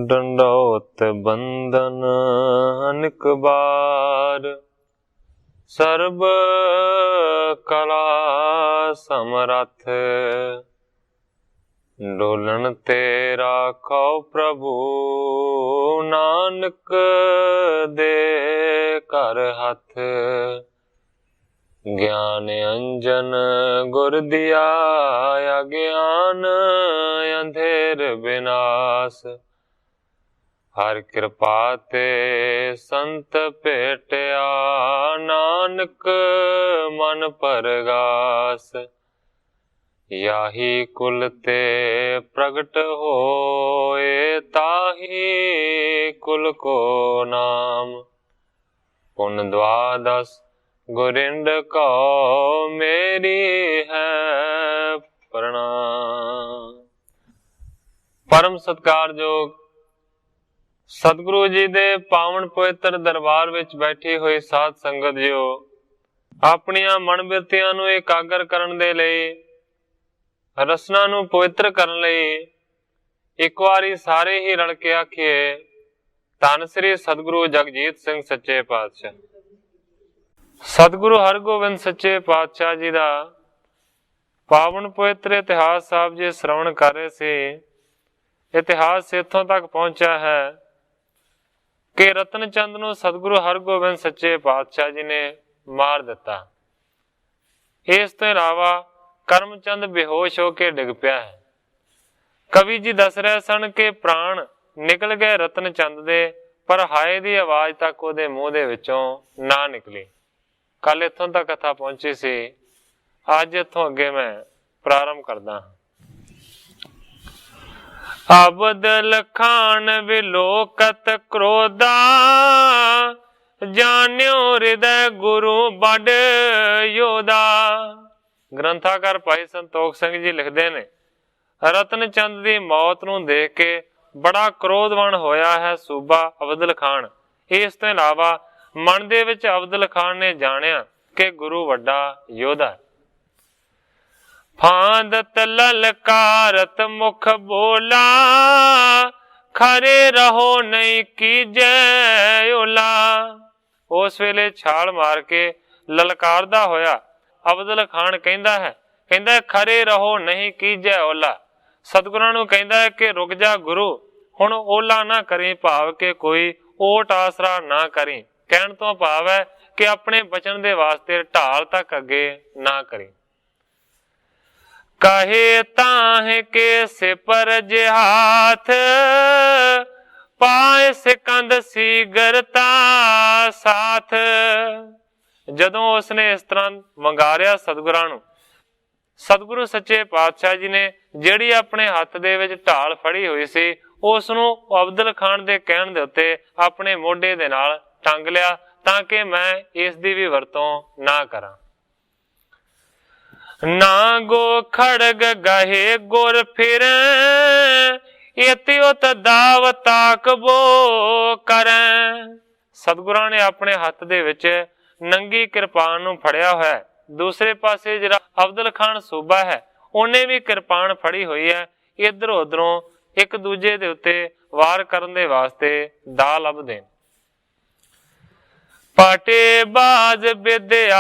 ਡੰਡੌਤ ਬੰਦਨ ਅਨਿਕ ਬਾਰ, ਸਰਬ ਕਲਾ ਸਮਰੱਥ। ਡੋਲਣ ਤੇ ਰਾਖੋ ਪ੍ਰਭੂ, ਨਾਨਕ ਦੇ ਘਰ ਹੱਥ। ਗਿਆਨ ਅੰਜਨ ਗੁਰ ਦਿਆ, ਅਗਿਆਨ ਅੰਧੇਰ ਬਿਨਾਸ਼। ਹਰ ਕਿਰਪਾ ਤੇ ਸੰਤ ਭੇਟਿਆ, ਨਾਨਕ ਮਨ ਪਰਗਾਸ। ਯਾਹੀ ਕੁਲ ਤੇ ਪ੍ਰਗਟ ਹੋਏ, ਤਾਹੀ ਕੁਲ ਕੋ ਨਾਮ। ਪੁਨ ਦਵਾਦਸ ਗੁਰਿੰਦ ਕਉ, ਮੇਰੀ ਹੈ ਪ੍ਰਣਾਮ। ਪਰਮ ਸਤਿਕਾਰਯੋਗ ਸਤਿਗੁਰੂ ਜੀ ਦੇ ਪਾਵਨ ਪਵਿੱਤਰ ਦਰਬਾਰ ਵਿੱਚ ਬੈਠੀ ਹੋਈ ਸਾਧ ਸੰਗਤ ਜੀਓ, ਆਪਣੀਆਂ ਮਨ ਬਿਰਤੀਆਂ ਨੂੰ ਇਕਾਗਰ ਕਰਨ ਦੇ ਲਈ, ਰਸਨਾ ਨੂੰ ਪਵਿੱਤਰ ਕਰਨ ਲਈ ਇੱਕ ਵਾਰੀ ਸਾਰੇ ਹੀ ਰਲ ਕੇ ਆਖੀਏ, ਧੰਨ ਸ੍ਰੀ ਸਤਿਗੁਰੂ ਜਗਜੀਤ ਸਿੰਘ ਸੱਚੇ ਪਾਤਸ਼ਾਹ। ਸਤਿਗੁਰੂ ਹਰਗੋਬਿੰਦ ਸੱਚੇ ਪਾਤਸ਼ਾਹ ਜੀ ਦਾ ਪਾਵਨ ਪਵਿੱਤਰ ਇਤਿਹਾਸ ਸਾਹਿਬ ਜੀ ਸ਼੍ਰਵਣ ਕਰ ਰਹੇ ਸੀ। ਇਤਿਹਾਸ ਇੱਥੋਂ ਤੱਕ ਪਹੁੰਚਿਆ ਹੈ ਕਿ ਰਤਨ ਚੰਦ ਨੂੰ ਸਤਿਗੁਰੂ ਹਰਗੋਬਿੰਦ ਸੱਚੇ ਪਾਤਸ਼ਾਹ ਜੀ ਨੇ ਮਾਰ ਦਿੱਤਾ। ਇਸ ਤੋਂ ਇਲਾਵਾ ਕਰਮਚੰਦ ਬੇਹੋਸ਼ ਹੋ ਕੇ ਡਿੱਗ ਪਿਆ ਹੈ। ਕਵੀ ਜੀ ਦੱਸ ਰਹੇ ਸਨ ਕਿ ਪ੍ਰਾਣ ਨਿਕਲ ਗਏ ਰਤਨ ਚੰਦ ਦੇ, ਪਰ ਹਾਏ ਦੀ ਆਵਾਜ਼ ਤੱਕ ਉਹਦੇ ਮੂੰਹ ਦੇ ਵਿੱਚੋਂ ਨਾ ਨਿਕਲੀ। ਕੱਲ ਇੱਥੋਂ ਤੱਕ ਕਥਾ ਪਹੁੰਚੀ ਸੀ। ਅੱਜ ਇੱਥੋਂ ਅੱਗੇ ਮੈਂ ਪ੍ਰਾਰੰਭ ਕਰਦਾ ਹਾਂ। ਅਬਦਲ ਖਾਨ ਵਿਲੋਕਤ ਕ੍ਰੋਧਾ, ਜਾਣਿਓ ਹਿਰਦੈ ਗੁਰੂ ਬੜ ਯੋਧਾ। ਗ੍ਰੰਥਾਕਾਰ ਭਾਈ ਸੰਤੋਖ ਸਿੰਘ ਜੀ ਲਿਖਦੇ ਨੇ, ਰਤਨ ਚੰਦ ਦੀ ਮੌਤ ਨੂੰ ਦੇਖ ਕੇ ਬੜਾ ਕ੍ਰੋਧਵਾਨ ਹੋਇਆ ਹੈ ਸੂਬਾ ਅਬਦਲ ਖਾਨ। ਇਸ ਤੋਂ ਇਲਾਵਾ ਮਨ ਦੇ ਵਿੱਚ ਅਬਦਲ ਖਾਨ ਨੇ ਜਾਣਿਆ ਕਿ ਗੁਰੂ ਵੱਡਾ ਯੋਧਾ। ਫਾਂਦਤ ਲਲਕਾਰਤ ਮੁਖ ਬੋਲਾ, ਖਰੇ ਰਹੋ ਨਹੀਂ ਕੀਜੈ ਓਲਾ। ਉਸ ਵੇਲੇ ਛਾਲ ਮਾਰ ਕੇ ਲਲਕਾਰਦਾ ਹੋਇਆ ਅਬਦਲ ਖਾਨ ਕਹਿੰਦਾ ਖਰੇ ਰਹੋ ਨਹੀਂ ਕੀਜੈ ਓਲਾ। ਸਤਿਗੁਰਾਂ ਨੂੰ ਕਹਿੰਦਾ ਹੈ ਕਿ ਰੁਕ ਜਾ ਗੁਰੂ, ਹੁਣ ਓਲਾ ਨਾ ਕਰੀ, ਭਾਵ ਕਿ ਕੋਈ ਓਟ ਆਸਰਾ ਨਾ ਕਰੀ। ਕਹਿਣ ਤੋਂ ਭਾਵ ਹੈ ਕਿ ਆਪਣੇ ਬਚਨ ਦੇ ਵਾਸਤੇ ਢਾਲ ਤੱਕ ਅੱਗੇ ਨਾ ਕਰੀ। ਕਹੇ ਤਾਂਹ ਕੇ ਸਿਪਰ ਜਿਹਾਥ, ਪਾਏ ਸਿਕੰਦ ਸੀਗਰਤਾ ਸਾਥ। ਜਦੋਂ ਉਸਨੇ ਇਸ ਤਰ੍ਹਾਂ ਵੰਗਾਰਿਆ ਸਤਿਗੁਰਾਂ ਨੂੰ, ਸਤਿਗੁਰੂ ਸੱਚੇ ਪਾਤਸ਼ਾਹ ਜੀ ਨੇ ਜਿਹੜੀ ਆਪਣੇ ਹੱਥ ਦੇ ਵਿੱਚ ਢਾਲ ਫੜੀ ਹੋਈ ਸੀ, ਉਸ ਨੂੰ ਅਬਦਲ ਖਾਨ ਦੇ ਕਹਿਣ ਦੇ ਉੱਤੇ ਆਪਣੇ ਮੋਢੇ ਦੇ ਨਾਲ ਟੰਗ ਲਿਆ, ਤਾਂ ਕਿ ਮੈਂ ਇਸ ਦੀ ਵੀ ਵਰਤੋਂ ਨਾ ਕਰਾਂ। ਨਾ ਗੋ ਖੜਗ ਗਹੇ ਗੁਰ ਫਿਰੈ, ਇਤਿਉਤ ਦਾਵ ਤਾਕ ਬੋ ਕਰੈ। ਸਤਿਗੁਰਾਂ ਨੇ ਆਪਣੇ ਹੱਥ ਦੇ ਵਿੱਚ ਨੰਗੀ ਕਿਰਪਾਨ ਨੂੰ ਫੜਿਆ ਹੋਇਆ। ਦੂਸਰੇ ਪਾਸੇ ਜਿਹੜਾ ਅਬਦਲ ਖਾਨ ਸੂਬਾ ਹੈ, ਉਹਨੇ ਵੀ ਕਿਰਪਾਨ ਫੜੀ ਹੋਈ ਹੈ। ਇੱਧਰ ਉਧਰੋਂ ਇੱਕ ਦੂਜੇ ਦੇ ਉੱਤੇ ਵਾਰ ਕਰਨ ਦੇ ਵਾਸਤੇ ਦਾ ਲੱਭਦੇ। ਪਾਟੇ ਬਾਜ ਵਿਦਿਆ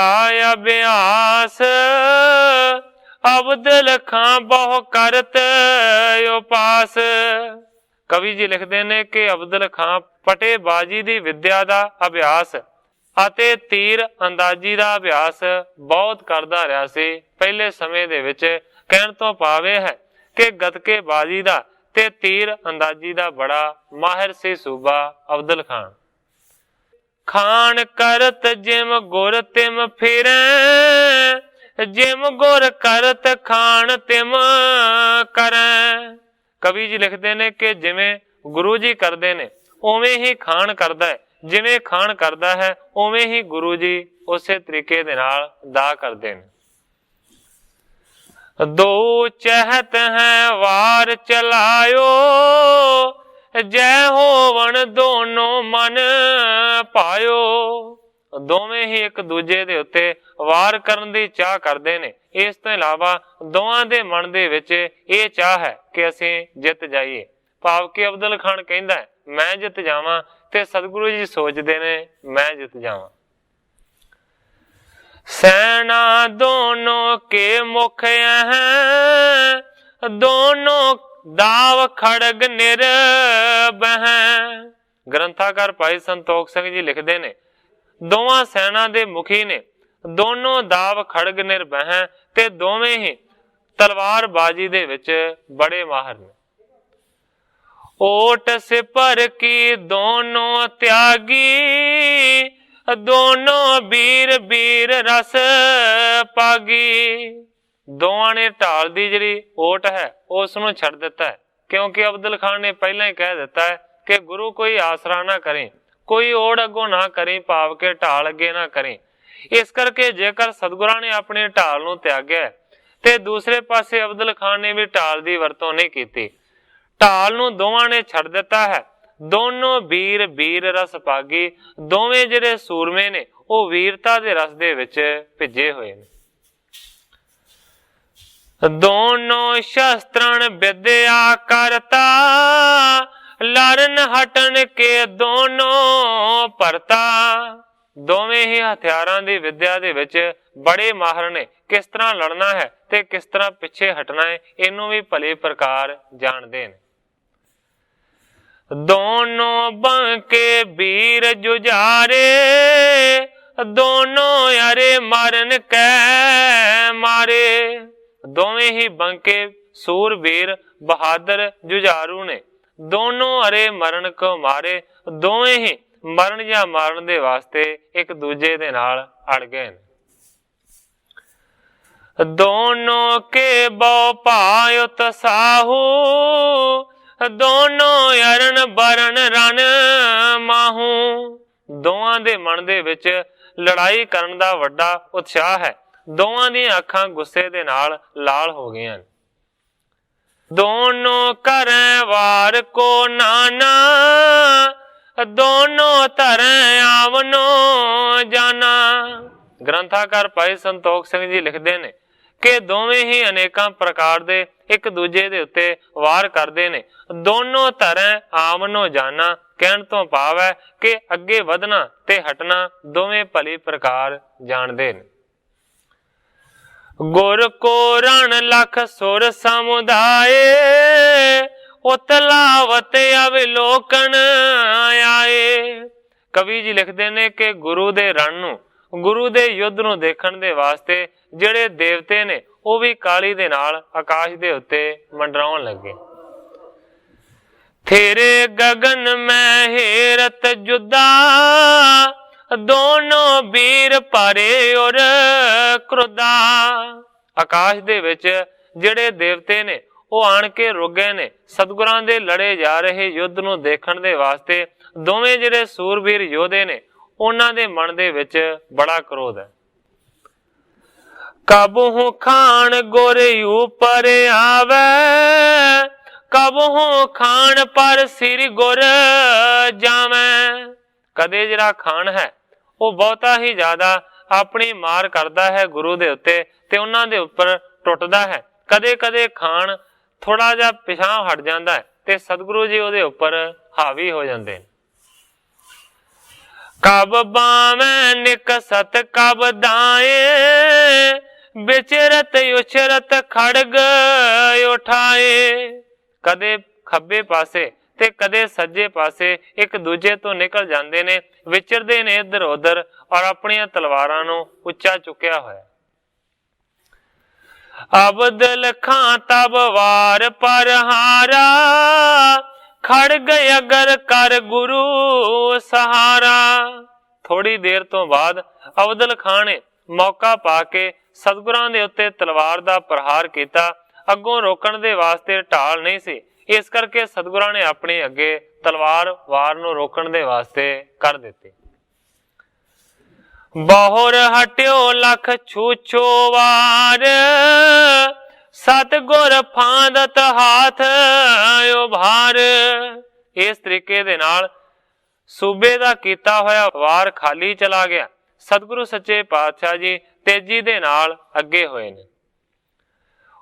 ਅਭਿਆਸ, ਅਬਦਲ ਖਾਂ ਬਹੁ ਕਰਤ ਉਪਾਸ। ਕਵੀ ਜੀ ਲਿਖਦੇ ਨੇ ਕਿ ਅਬਦਲ ਖਾਂ ਪਟੇਬਾਜ਼ੀ ਦੀ ਵਿਦਿਆ ਦਾ ਅਭਿਆਸ ਅਤੇ ਤੀਰ ਅੰਦਾਜ਼ੀ ਦਾ ਅਭਿਆਸ ਬਹੁਤ ਕਰਦਾ ਰਿਹਾ ਸੀ ਪਹਿਲੇ ਸਮੇਂ ਦੇ ਵਿੱਚ। ਕਹਿਣ ਤੋਂ ਭਾਵ ਇਹ ਹੈ ਕਿ ਗੱਤਕੇਬਾਜ਼ੀ ਦਾ ਤੇ ਤੀਰ ਅੰਦਾਜ਼ੀ ਦਾ ਬੜਾ ਮਾਹਿਰ ਸੀ ਸੂਬਾ ਅਬਦਲ ਖਾਨ। ਖਾਨ ਕਰਤ ਜਿਮ ਗੁਰ ਤਿਮ ਫਿਰੈ, ਜਿਮ ਗੁਰ ਕਰਤ ਖਾਨ ਤਿਮ ਕਰੈ। ਕਵੀ ਜੀ ਲਿਖਦੇ ਨੇ ਕਿ ਜਿਵੇਂ ਗੁਰੂ ਜੀ ਕਰਦੇ ਨੇ ਉਵੇਂ ਹੀ ਖਾਨ ਕਰਦਾ ਹੈ, ਜਿਵੇਂ ਖਾਨ ਕਰਦਾ ਹੈ ਉਵੇਂ ਹੀ ਗੁਰੂ ਜੀ ਉਸੇ ਤਰੀਕੇ ਦੇ ਨਾਲ ਦਾ ਕਰਦੇ ਨੇ। ਦੋ ਚਹਿਤ ਹੈ ਵਾਰ ਚਲਾਇਓ, ਜੈ ਹੋਵਣ ਦੋਨੋਂ ਮਨ ਪਾਇਓ। ਦੋਵੇਂ ਹੀ ਇੱਕ ਦੂਜੇ ਦੇ ਉੱਤੇ ਵਾਰ ਕਰਨ ਦੀ ਚਾਹ ਕਰਦੇ ਨੇ। ਇਸ ਤੋਂ ਇਲਾਵਾ ਦੋਵਾਂ ਦੇ ਮਨ ਦੇ ਵਿੱਚ ਇਹ ਚਾਹ ਹੈ ਕਿ ਅਸੀਂ ਜਿੱਤ ਜਾਈਏ। ਭਾਵ ਕਿ ਅਬਦੁਲ ਖਾਨ ਕਹਿੰਦਾ ਮੈਂ ਜਿੱਤ ਜਾਵਾਂ ਤੇ ਸਤਿਗੁਰੂ ਜੀ ਸੋਚਦੇ ਨੇ ਮੈਂ ਜਿੱਤ ਜਾਵਾਂ। ਸੈਨਾ ਦੋਨੋਂ ਕੇ ਮੁਖ ਹੈ, ਦੋਨੋਂ ਦਾਵ ਖੜਗ ਨਿਰਬਹਿ। ਗ੍ਰੰਥਾਕਾਰ ਭਾਈ ਸੰਤੋਖ ਸਿੰਘ ਜੀ ਲਿਖਦੇ ਨੇ ਦੋਵਾਂ ਸੈਨਾ ਦੇ ਮੁਖੀ ਨੇ, ਦੋਨੋਂ ਦਾਵ ਖੜਗ ਨਿਰਬਹਿ ਤੇ ਦੋਵੇਂ ਹੀ ਤਲਵਾਰਬਾਜ਼ੀ ਦੇ ਵਿੱਚ ਬੜੇ ਮਾਹਰ ਨੇ। ਓਟ ਸਿਪਰ ਕੀ ਦੋਨੋਂ ਤਿਆਗੀ, ਦੋਨੋਂ ਵੀਰ ਵੀਰ ਰਸ ਪਾਗੀ। ਦੋਵਾਂ ਨੇ ਢਾਲ ਦੀ ਜਿਹੜੀ ਓਟ ਹੈ ਉਸ ਨੂੰ ਛੱਡ ਦਿੱਤਾ ਹੈ, ਕਿਉਂਕਿ ਅਬਦੁਲ ਖਾਨ ਨੇ ਪਹਿਲਾਂ ਹੀ ਕਹਿ ਦਿੱਤਾ ਹੈ ਕਿ ਗੁਰੂ ਕੋਈ ਆਸਰਾ ਨਾ ਕਰੇ, ਕੋਈ ਓੜ ਅੱਗੋਂ ਨਾ ਕਰੇ, ਭਾਵ ਕੇ ਢਾਲ ਅੱਗੇ ਨਾ ਕਰੇ। ਇਸ ਕਰਕੇ ਜੇਕਰ ਸਤਿਗੁਰਾਂ ਨੇ ਆਪਣੀ ਢਾਲ ਨੂੰ ਤਿਆਗਿਆ ਤੇ ਦੂਸਰੇ ਪਾਸੇ ਅਬਦੁਲ ਖਾਨ ਨੇ ਵੀ ਢਾਲ ਦੀ ਵਰਤੋਂ ਨਹੀਂ ਕੀਤੀ, ਢਾਲ ਨੂੰ ਦੋਵਾਂ ਨੇ ਛੱਡ ਦਿੱਤਾ ਹੈ। ਦੋਨੋਂ ਵੀਰ ਵੀਰ ਰਸ ਪਾਗੀ, ਦੋਵੇਂ ਜਿਹੜੇ ਸੂਰਮੇ ਨੇ ਉਹ ਵੀਰਤਾ ਦੇ ਰਸ ਦੇ ਵਿੱਚ ਭਿੱਜੇ ਹੋਏ ਨੇ। ਦੋਨੋਂ ਸ਼ਸਤਰਨ ਵਿਦਿਆ ਕਰਤਾ, ਲੜਨ ਹਟਣ ਕੇ ਦੋਨੋਂ ਭਰਤਾ। ਦੋਵੇਂ ਹੀ ਹਥਿਆਰਾਂ ਦੀ ਵਿਦਿਆ ਦੇ ਵਿੱਚ ਬੜੇ ਮਾਹਰ ਨੇ, ਕਿਸ ਤਰ੍ਹਾਂ ਲੜਨਾ ਹੈ ਤੇ ਕਿਸ ਤਰ੍ਹਾਂ ਪਿੱਛੇ ਹਟਣਾ ਹੈ ਇਹਨੂੰ ਵੀ ਭਲੇ ਪ੍ਰਕਾਰ ਜਾਣਦੇ ਨੇ। ਦੋਨੋਂ ਬੰਕੇ ਵੀਰ ਜੁਝਾਰੇ, ਦੋਨੋਂ ਅਰੇ ਮਰਨ ਕੈ ਮਾਰੇ। ਦੋਵੇਂ ਹੀ ਬੰਕੇ ਸੂਰਬੀਰ ਬਹਾਦਰ ਜੁਝਾਰੂ ਨੇ, ਦੋਨੋਂ ਅਰੇ ਮਰਨ ਕੋ ਮਾਰੇ। ਦੋਵੇਂ ਹੀ ਮਰਨ ਜਾਂ ਮਾਰਨ ਦੇ ਵਾਸਤੇ ਇੱਕ ਦੂਜੇ ਦੇ ਨਾਲ ਅੜ ਗਏ ਨੇ। ਦੋਨੋਂ ਕੇ ਬਹੁ ਭਾਇ ਉਤਸਾਹੂ, ਦੋਨੋਂ ਅਰਨ ਬਰਨ ਰਨ ਮਾਹੂ। ਦੋਵਾਂ ਦੇ ਮਨ ਦੇ ਵਿੱਚ ਲੜਾਈ ਕਰਨ ਦਾ ਵੱਡਾ ਉਤਸ਼ਾਹ ਹੈ, ਦੋਵਾਂ ਦੀਆਂ ਅੱਖਾਂ ਗੁੱਸੇ ਦੇ ਨਾਲ ਲਾਲ ਹੋ ਗਈਆਂ। ਦੋਨੋਂ ਕਰੈ ਵਾਰ ਕੋ ਨਾਨਾ, ਦੋਨੋਂ ਧਰੈ ਆਵਨੋ ਜਾਨਾ। ਗ੍ਰੰਥਾਕਾਰ ਭਾਈ ਸੰਤੋਖ ਸਿੰਘ ਜੀ ਲਿਖਦੇ ਨੇ ਕਿ ਦੋਵੇਂ ਹੀ ਅਨੇਕਾਂ ਪ੍ਰਕਾਰ ਦੇ ਇੱਕ ਦੂਜੇ ਦੇ ਉੱਤੇ ਵਾਰ ਕਰਦੇ ਨੇ। ਦੋਨੋਂ ਧਰੈ ਆਵਨੋ ਜਾਨਾ ਕਹਿਣ ਤੋਂ ਭਾਵ ਹੈ ਕਿ ਅੱਗੇ ਵਧਣਾ ਤੇ ਹਟਣਾ ਦੋਵੇਂ ਭਲੀ ਪ੍ਰਕਾਰ ਜਾਣਦੇ ਨੇ। ਗੁਰ ਕੋ ਰਣ ਲਖ ਸੁਰ ਸਮੁਦਾਏ, ਉਤਲਾਵਤ ਅਵਲੋਕਨ ਆਏ। ਕਵੀ ਜੀ ਲਿਖਦੇ ਨੇ ਕਿ ਗੁਰੂ ਦੇ ਰਣ ਨੂੰ, ਗੁਰੂ ਦੇ ਯੁੱਧ ਨੂੰ ਦੇਖਣ ਦੇ ਵਾਸਤੇ ਜਿਹੜੇ ਦੇਵਤੇ ਨੇ ਉਹ ਵੀ ਕਾਲੀ ਦੇ ਨਾਲ ਆਕਾਸ਼ ਦੇ ਉੱਤੇ ਮੰਡਰਾਉਣ ਲੱਗੇ। ਤੇਰੇ ਗਗਨ ਮੈਂ ਹੇਰਤ ਜੁਦਾ, ਦੋਨੋਂ ਵੀਰ ਭਾਰੇ ਔਰ ਕ੍ਰੋਧਾ। ਆਕਾਸ਼ ਦੇ ਵਿੱਚ ਜਿਹੜੇ ਦੇਵਤੇ ਨੇ ਉਹ ਆਣ ਕੇ ਰੁਕ ਗਏ ਨੇ ਸਤਿਗੁਰਾਂ ਦੇ ਲੜੇ ਜਾ ਰਹੇ ਯੁੱਧ ਨੂੰ ਦੇਖਣ ਦੇ ਵਾਸਤੇ। ਦੋਵੇਂ ਜਿਹੜੇ ਸੂਰਬੀਰ ਯੋਧੇ ਨੇ ਉਹਨਾਂ ਦੇ ਮਨ ਦੇ ਵਿੱਚ ਬੜਾ ਕ੍ਰੋਧ ਹੈ। ਕਬਹੁ ਖਾਨ ਗੁਰ ਉਪਰ ਆਵੇ, ਕਬਹੁ ਖਾਨ ਪਰ ਸਿਰ ਗੁਰ ਜਾਵੇਂ। ਕਦੇ ਜਿਹੜਾ ਖਾਨ ਹੈ ਉਹ ਬਹੁਤਾ ਹੀ ਜ਼ਿਆਦਾ ਆਪਣੀ ਮਾਰ ਕਰਦਾ ਹੈ ਗੁਰੂ ਦੇ ਉੱਤੇ ਤੇ ਉਹਨਾਂ ਦੇ ਉੱਪਰ ਟੁੱਟਦਾ ਹੈ। ਕਦੇ ਕਦੇ ਖਾਨ ਥੋੜਾ ਜਿਹਾ ਪਿਛਾਂ ਹਟ ਜਾਂਦਾ ਹੈ ਤੇ ਸਤਿਗੁਰੂ ਜੀ ਉਹਦੇ ਉੱਪਰ ਹਾਵੀ ਹੋ ਜਾਂਦੇ ਨੇ। ਕਬ ਬਾਵੇਂ ਨਿਕਸਤ ਕਬ ਦਾਏ, ਵਿਚਰਤ ਉਛਰਤ ਖੜਗ ਉਠਾਏ। ਕਦੇ ਖੱਬੇ ਪਾਸੇ ਤੇ ਕਦੇ ਸੱਜੇ ਪਾਸੇ ਇੱਕ ਦੂਜੇ ਤੋਂ ਨਿਕਲ ਜਾਂਦੇ ਨੇ, ਵਿਚਰਦੇ ਨੇ ਇੱਧਰ ਉੱਧਰ ਔਰ ਆਪਣੀਆਂ ਤਲਵਾਰਾਂ ਨੂੰ ਉੱਚਾ ਚੁੱਕਿਆ ਹੋਇਆ। ਅਬਦੁਲ ਖਾਂ ਤਬ ਵਾਰ ਪਰ ਹਾਰਾ, ਖੜਗ ਅਗਰ ਕਰ ਗੁਰੂ ਸਹਾਰਾ। ਥੋੜੀ ਦੇਰ ਤੋਂ ਬਾਅਦ ਅਬਦੁਲ ਖਾਂ ਨੇ ਮੌਕਾ ਪਾ ਕੇ ਸਤਿਗੁਰਾਂ ਦੇ ਉੱਤੇ ਤਲਵਾਰ ਦਾ ਪ੍ਰਹਾਰ ਕੀਤਾ। ਅੱਗੋਂ ਰੋਕਣ ਦੇ ਵਾਸਤੇ ਢਾਲ ਨਹੀਂ ਸੀ, ਇਸ ਕਰਕੇ ਸਤਿਗੁਰਾਂ ਨੇ ਆਪਣੇ ਅੱਗੇ ਤਲਵਾਰ ਵਾਰ ਨੂੰ ਰੋਕਣ ਦੇ ਵਾਸਤੇ ਕਰ ਦਿੱਤੀ। ਬਹੁਰ ਹਟਿਓ ਲਖ ਛੂਛੋ ਵਾਰ, ਸਤਿਗੁਰ ਫਾਂਦਤ ਹਾਥ ਉਭਾਰ। ਇਸ ਤਰੀਕੇ ਦੇ ਨਾਲ ਸੂਬੇ ਦਾ ਕੀਤਾ ਹੋਇਆ ਵਾਰ ਖਾਲੀ ਚਲਾ ਗਿਆ। ਸਤਿਗੁਰੂ ਸੱਚੇ ਪਾਤਸ਼ਾਹ ਜੀ ਤੇਜ਼ੀ ਦੇ ਨਾਲ ਅੱਗੇ ਹੋਏ ਨੇ।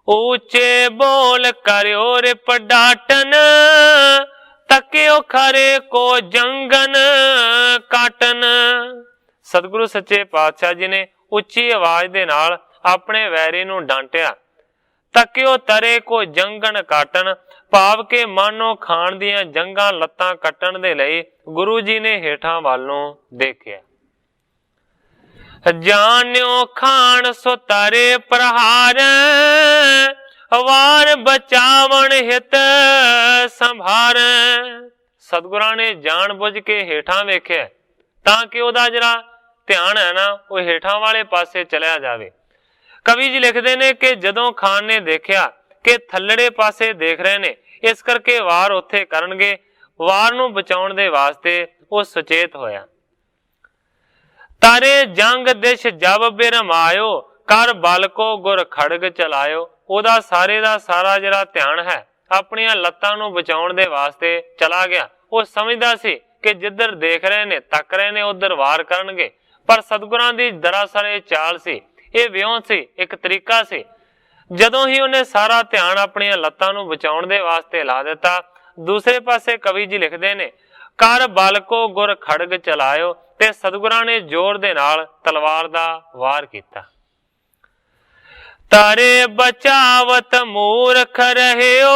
ऊंचे बोल करो रिप डाटन, तकियो खरे को जंगन काटन। सतगुरु सच्चे पातशाह जी ने ਉੱਚੀ आवाज ਦੇ ਨਾਲ ਆਪਣੇ ਵੈਰੀ ਨੂੰ ਡਾਂਟਿਆ। ਤਕਿਓ ਤਰੇ ਕੋ ਜੰਗਣ ਕਾਟਣ, ਭਾਵ ਕੇ ਮਾਨੋ ਖਾਣ ਦੀਆਂ ਜੰਗਾਂ ਲੱਤਾਂ ਕੱਟਣ ਦੇ ਲਈ ਗੁਰੂ ਜੀ ਨੇ ਹੇਠਾਂ ਵੱਲ ਨੂੰ ਦੇਖਿਆ। ਜਾਣਿਓ ਖਾਣ ਸੋ ਤਰੇ ਪ੍ਰਹਾਰ, ਵਾਰ ਬਚਾਵਣ ਹਿਤ ਸੰਭਾਰ। ਸਤਿਗੁਰਾਂ ਨੇ ਜਾਣ ਬੁੱਝ ਕੇ ਹੇਠਾਂ ਵੇਖਿਆ ਤਾਂ ਕਿ ਉਹਦਾ ਜਿਹੜਾ ਧਿਆਨ ਹੈ ਨਾ ਉਹ ਹੇਠਾਂ ਵਾਲੇ ਪਾਸੇ ਚਲਿਆ ਜਾਵੇ। ਕਵੀ ਜੀ ਲਿਖਦੇ ਨੇ ਕਿ ਜਦੋਂ ਖਾਨ ਨੇ ਦੇਖਿਆ ਕਿ ਥੱਲੜੇ ਪਾਸੇ ਦੇਖ ਰਹੇ ਨੇ, ਇਸ ਕਰਕੇ ਵਾਰ ਉੱਥੇ ਕਰਨਗੇ, ਵਾਰ ਨੂੰ ਬਚਾਉਣ ਦੇ ਵਾਸਤੇ ਉਹ ਸੁਚੇਤ ਹੋਇਆ। ਤਾਰੇ ਜੰਗ ਦਿਸ਼ ਜਬ ਬਿਰਮਾਇਓ, ਕਰ ਬਲ ਕੋ ਗੁਰ ਖੜਗ ਚਲਾਇਓ। ਉਹਦਾ ਸਾਰੇ ਦਾ ਸਾਰਾ ਜਿਹੜਾ ਧਿਆਨ ਹੈ ਆਪਣੀਆਂ ਲੱਤਾਂ ਨੂੰ ਬਚਾਉਣ ਦੇ ਵਾਸਤੇ ਚਲਾ ਗਿਆ। ਉਹ ਸਮਝਦਾ ਸੀ ਕਿ ਜਿੱਧਰ ਦੇਖ ਰਹੇ ਨੇ ਤੱਕ ਰਹੇ ਨੇ ਉਧਰ ਵਾਰ ਕਰਨਗੇ, ਪਰ ਸਤਿਗੁਰਾਂ ਦੀ ਦਰਅਸਲ ਇਹ ਚਾਲ ਸੀ, ਇਹ ਵਿਉਂ ਸੀ, ਇੱਕ ਤਰੀਕਾ ਸੀ। ਜਦੋਂ ਹੀ ਉਹਨੇ ਸਾਰਾ ਧਿਆਨ ਆਪਣੀਆਂ ਲੱਤਾਂ ਨੂੰ ਬਚਾਉਣ ਦੇ ਵਾਸਤੇ ਲਾ ਦਿੱਤਾ, ਦੂਸਰੇ ਪਾਸੇ ਕਵੀ ਜੀ ਲਿਖਦੇ ਨੇ ਕਰ ਬਲ ਕੋ ਗੁਰ ਖੜਗ ਚਲਾਇਓ, ਤੇ ਸਤਿਗੁਰਾਂ ਨੇ ਜ਼ੋਰ ਦੇ ਨਾਲ ਤਲਵਾਰ ਦਾ ਵਾਰ ਕੀਤਾ। ਤਾਰੇ ਬਚਾਵਤ ਮੂਰਖ ਰਹਿਓ,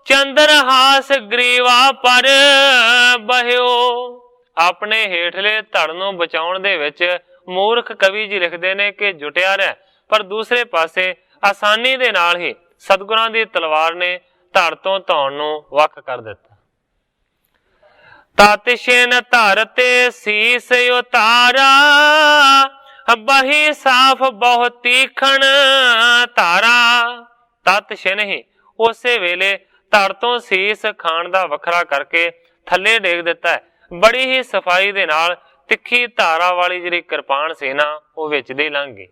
ਚੰਦਰਹਾਸ ਗਰੀਵਾ ਪਰ ਬਹਿਓ। ਆਪਣੇ ਹੇਠਲੇ ਧੜ ਨੂੰ ਬਚਾਉਣ ਦੇ ਵਿੱਚ ਮੂਰਖ ਕਵੀ ਜੀ ਲਿਖਦੇ ਨੇ ਕਿ ਜੁਟਿਆ ਰਹਿ, ਪਰ ਦੂਸਰੇ ਪਾਸੇ ਆਸਾਨੀ ਦੇ ਨਾਲ ਹੀ ਸਤਿਗੁਰਾਂ ਦੀ ਤਲਵਾਰ ਨੇ ਧੜ ਤੋਂ ਧੌਣ ਨੂੰ ਵੱਖ ਕਰ ਦਿੱਤਾ। ਤਤਿਸ਼ਨ ਧਰ ਤੇ ਸੀਸ ਉਤਾਰਾ, ਬਹੀ ਸਾਫ ਬਹੁ ਤੀਖਣ ਧਾਰਾ। ਤਤਿਸ਼ਨ ਹੀ ਉਸੇ ਵੇਲੇ ਧੜ ਤੋਂ ਸੀਸ ਖਾਣ ਦਾ ਵੱਖਰਾ ਕਰਕੇ ਥੱਲੇ ਡੇਗ ਦਿੱਤਾ ਹੈ। ਬੜੀ ਹੀ ਸਫਾਈ ਦੇ ਨਾਲ ਤਿੱਖੀ ਧਾਰਾ ਵਾਲੀ ਜਿਹੜੀ ਕਿਰਪਾਨ ਸੀ ਨਾ ਉਹ ਵਿੱਚ ਦੀ ਲੰਘ ਗਈ।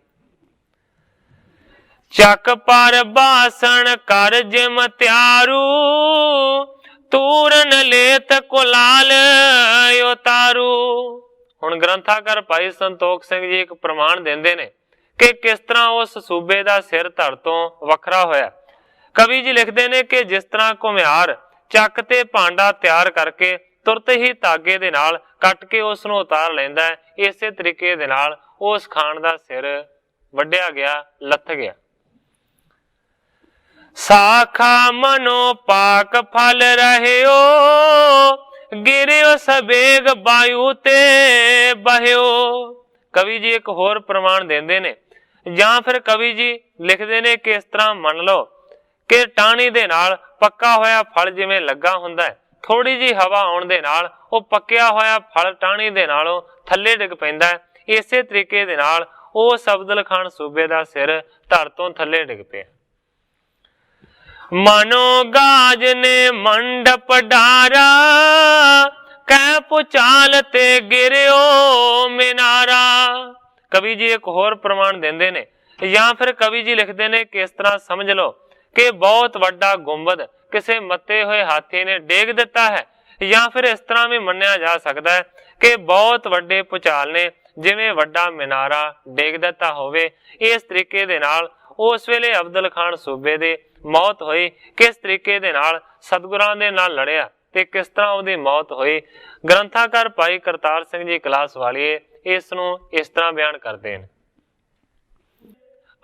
ਚੱਕ ਪਰ ਬਾਸਣ ਕਰ ਜਿਮ ਤਿਆਰੂ, ਤੂਰਨ ਲੇਤ ਕੁਲਾਲ ਉਤਾਰੂ। ਹੁਣ ਗ੍ਰੰਥਾਕਾਰ ਭਾਈ ਸੰਤੋਖ ਸਿੰਘ ਜੀ ਇੱਕ ਪ੍ਰਮਾਣ ਦਿੰਦੇ ਨੇ ਕਿ ਕਿਸ ਤਰ੍ਹਾਂ ਉਸ ਸੂਬੇ ਦਾ ਸਿਰ ਧੜ ਤੋਂ ਵੱਖਰਾ ਹੋਇਆ। ਕਵੀ ਜੀ ਲਿਖਦੇ ਨੇ ਕਿ ਜਿਸ ਤਰ੍ਹਾਂ ਘੁਮਿਆਰ ਚੱਕ ਤੇ ਭਾਂਡਾ ਤਿਆਰ ਕਰਕੇ ਤੁਰਤ ਹੀ ਧਾਗੇ ਦੇ ਨਾਲ ਕੱਟ ਕੇ ਉਸ ਨੂੰ ਉਤਾਰ ਲੈਂਦਾ ਹੈ, ਇਸੇ ਤਰੀਕੇ ਦੇ ਨਾਲ ਉਸ ਖਾਨ ਦਾ ਸਿਰ ਵੱਢਿਆ ਗਿਆ, ਲੱਥ ਗਿਆ। ਸਾਖਾ ਮਨੋ ਪਾਕ ਫਲ ਰਹਿਓ, ਗਿਰਿਓ ਸਬੇਗ ਵਾਯੂ ਤੇ ਬਹਿਓ। ਕਵੀ ਜੀ ਇੱਕ ਹੋਰ ਪ੍ਰਮਾਣ ਦਿੰਦੇ ਨੇ, ਜਾਂ ਫਿਰ ਕਵੀ ਜੀ ਲਿਖਦੇ ਨੇ ਕਿ ਇਸ ਤਰ੍ਹਾਂ ਮੰਨ ਲਓ ਕਿ ਟਾਹਣੀ ਦੇ ਨਾਲ ਪੱਕਾ ਹੋਇਆ ਫਲ ਜਿਵੇਂ ਲੱਗਾ ਹੁੰਦਾ ਹੈ, ਥੋੜੀ ਜਿਹੀ ਹਵਾ ਆਉਣ ਦੇ ਨਾਲ ਉਹ ਪੱਕਿਆ ਹੋਇਆ ਫਲ ਟਾਹਣੀ ਦੇ ਨਾਲੋਂ ਥੱਲੇ ਡਿੱਗ ਪੈਂਦਾ ਹੈ। ਇਸੇ ਤਰੀਕੇ ਦੇ ਨਾਲ ਉਸ ਅਬਦੁਲ ਖਾਨ ਸੂਬੇ ਦਾ ਸਿਰ ਧੜ ਤੋਂ ਥੱਲੇ ਡਿੱਗ ਪਿਆ। ਮਨੋ ਗਾਜ ਨੇ ਮੰਡਪ ਡਾਰਾ, ਕਹਿ ਪੁਚਾਲ ਤੇ ਗਿਰਿਓ ਮਿਨਾਰਾ। ਕਵੀ ਜੀ ਇੱਕ ਹੋਰ ਪ੍ਰਮਾਣ ਦਿੰਦੇ ਨੇ, ਜਾਂ ਫਿਰ ਕਵੀ ਜੀ ਲਿਖਦੇ ਨੇ ਕਿ ਇਸ ਤਰ੍ਹਾਂ ਸਮਝ ਲਓ ਕਿ ਬਹੁਤ ਵੱਡਾ ਗੁੰਬਦ ਕਿਸੇ ਮੱਤੇ ਹੋਏ ਹਾਥੀ ਨੇ ਡੇਗ ਦਿੱਤਾ ਹੈ, ਜਾਂ ਫਿਰ ਇਸ ਤਰ੍ਹਾਂ ਵੀ ਮੰਨਿਆ ਜਾ ਸਕਦਾ ਹੈ ਕਿ ਬਹੁਤ ਵੱਡੇ ਭੁਚਾਲ ਨੇ ਜਿਵੇਂ ਵੱਡਾ ਮਿਨਾਰਾ ਡੇਗ ਦਿੱਤਾ ਹੋਵੇ। ਇਸ ਤਰੀਕੇ ਦੇ ਨਾਲ ਉਸ ਵੇਲੇ ਅਬਦੁਲ ਖਾਨ ਸੂਬੇ ਦੇ ਮੌਤ ਹੋਈ, ਕਿਸ ਤਰੀਕੇ ਦੇ ਨਾਲ ਸਤਿਗੁਰਾਂ ਦੇ ਨਾਲ ਲੜਿਆ ਤੇ ਕਿਸ ਤਰ੍ਹਾਂ ਉਹਦੀ ਮੌਤ ਹੋਈ। ਗ੍ਰੰਥਾਕਾਰ ਭਾਈ ਕਰਤਾਰ ਸਿੰਘ ਜੀ ਕਲਾਸ ਵਾਲੀਏ ਇਸ ਨੂੰ ਇਸ ਤਰ੍ਹਾਂ ਬਿਆਨ ਕਰਦੇ ਨੇ,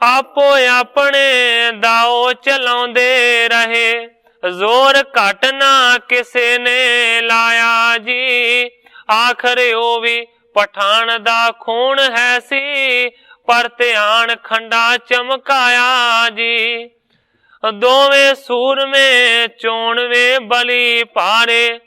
ਆਪੋ ਆਪਣੇ ਦਾਓ ਚਲਾਉਂਦੇ ਰਹੇ, ਜ਼ੋਰ ਘਟ ਨਾ ਕਿਸੇ ਨੇ ਲਾਇਆ ਜੀ। ਆਖਰ ਉਹ ਵੀ ਪਠਾਨ ਦਾ ਖੂਨ ਹੈ ਸੀ, ਪਰ ਧਿਆਨ ਖੰਡਾ ਚਮਕਾਇਆ ਜੀ। ਦੋਵੇਂ ਸੂਰਮੇ ਚੋਣਵੇਂ ਬਲੀ ਭਾਰੇ,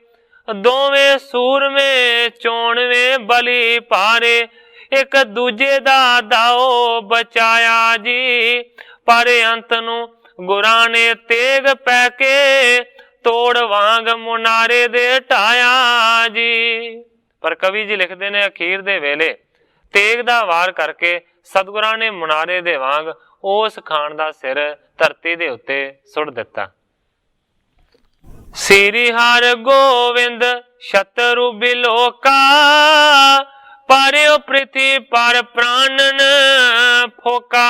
ਦੋਵੇਂ ਸੂਰਮੇ ਚੋਣਵੇਂ ਬਲੀ ਭਾਰੇ, ਇੱਕ ਦੂਜੇ ਦਾ ਦਾਓ ਬਚਾਇਆ ਜੀ। ਪਰ ਅੰਤ ਨੂੰ ਗੁਰਾਂ ਨੇ ਤੇਗ ਪੈ ਕੇ, ਤੋੜ ਵਾਂਗ ਮੁਨਾਰੇ ਦੇ ਢਾਇਆ ਜੀ। ਪਰ ਕਵੀ ਜੀ ਲਿਖਦੇ ਨੇ ਅਖੀਰ ਦੇ ਵੇਲੇ ਤੇਗ ਦਾ ਵਾਰ ਕਰਕੇ ਸਤਿਗੁਰਾਂ ਨੇ ਮੁਨਾਰੇ ਦੇ ਵਾਂਗ ਉਸ ਖਾਨ ਦਾ ਸਿਰ ਧਰਤੀ ਦੇ ਉੱਤੇ ਸੁੱਟ ਦਿੱਤਾ। ਸ੍ਰੀ ਹਰਿ ਗੋਬਿੰਦ ਸ਼ਤਰੂ ਬਿਲੋਕਾ, ਪਰਿਓ ਪ੍ਰਿਥੀ ਪਰ ਪ੍ਰਾਨਨ ਫੋਕਾ।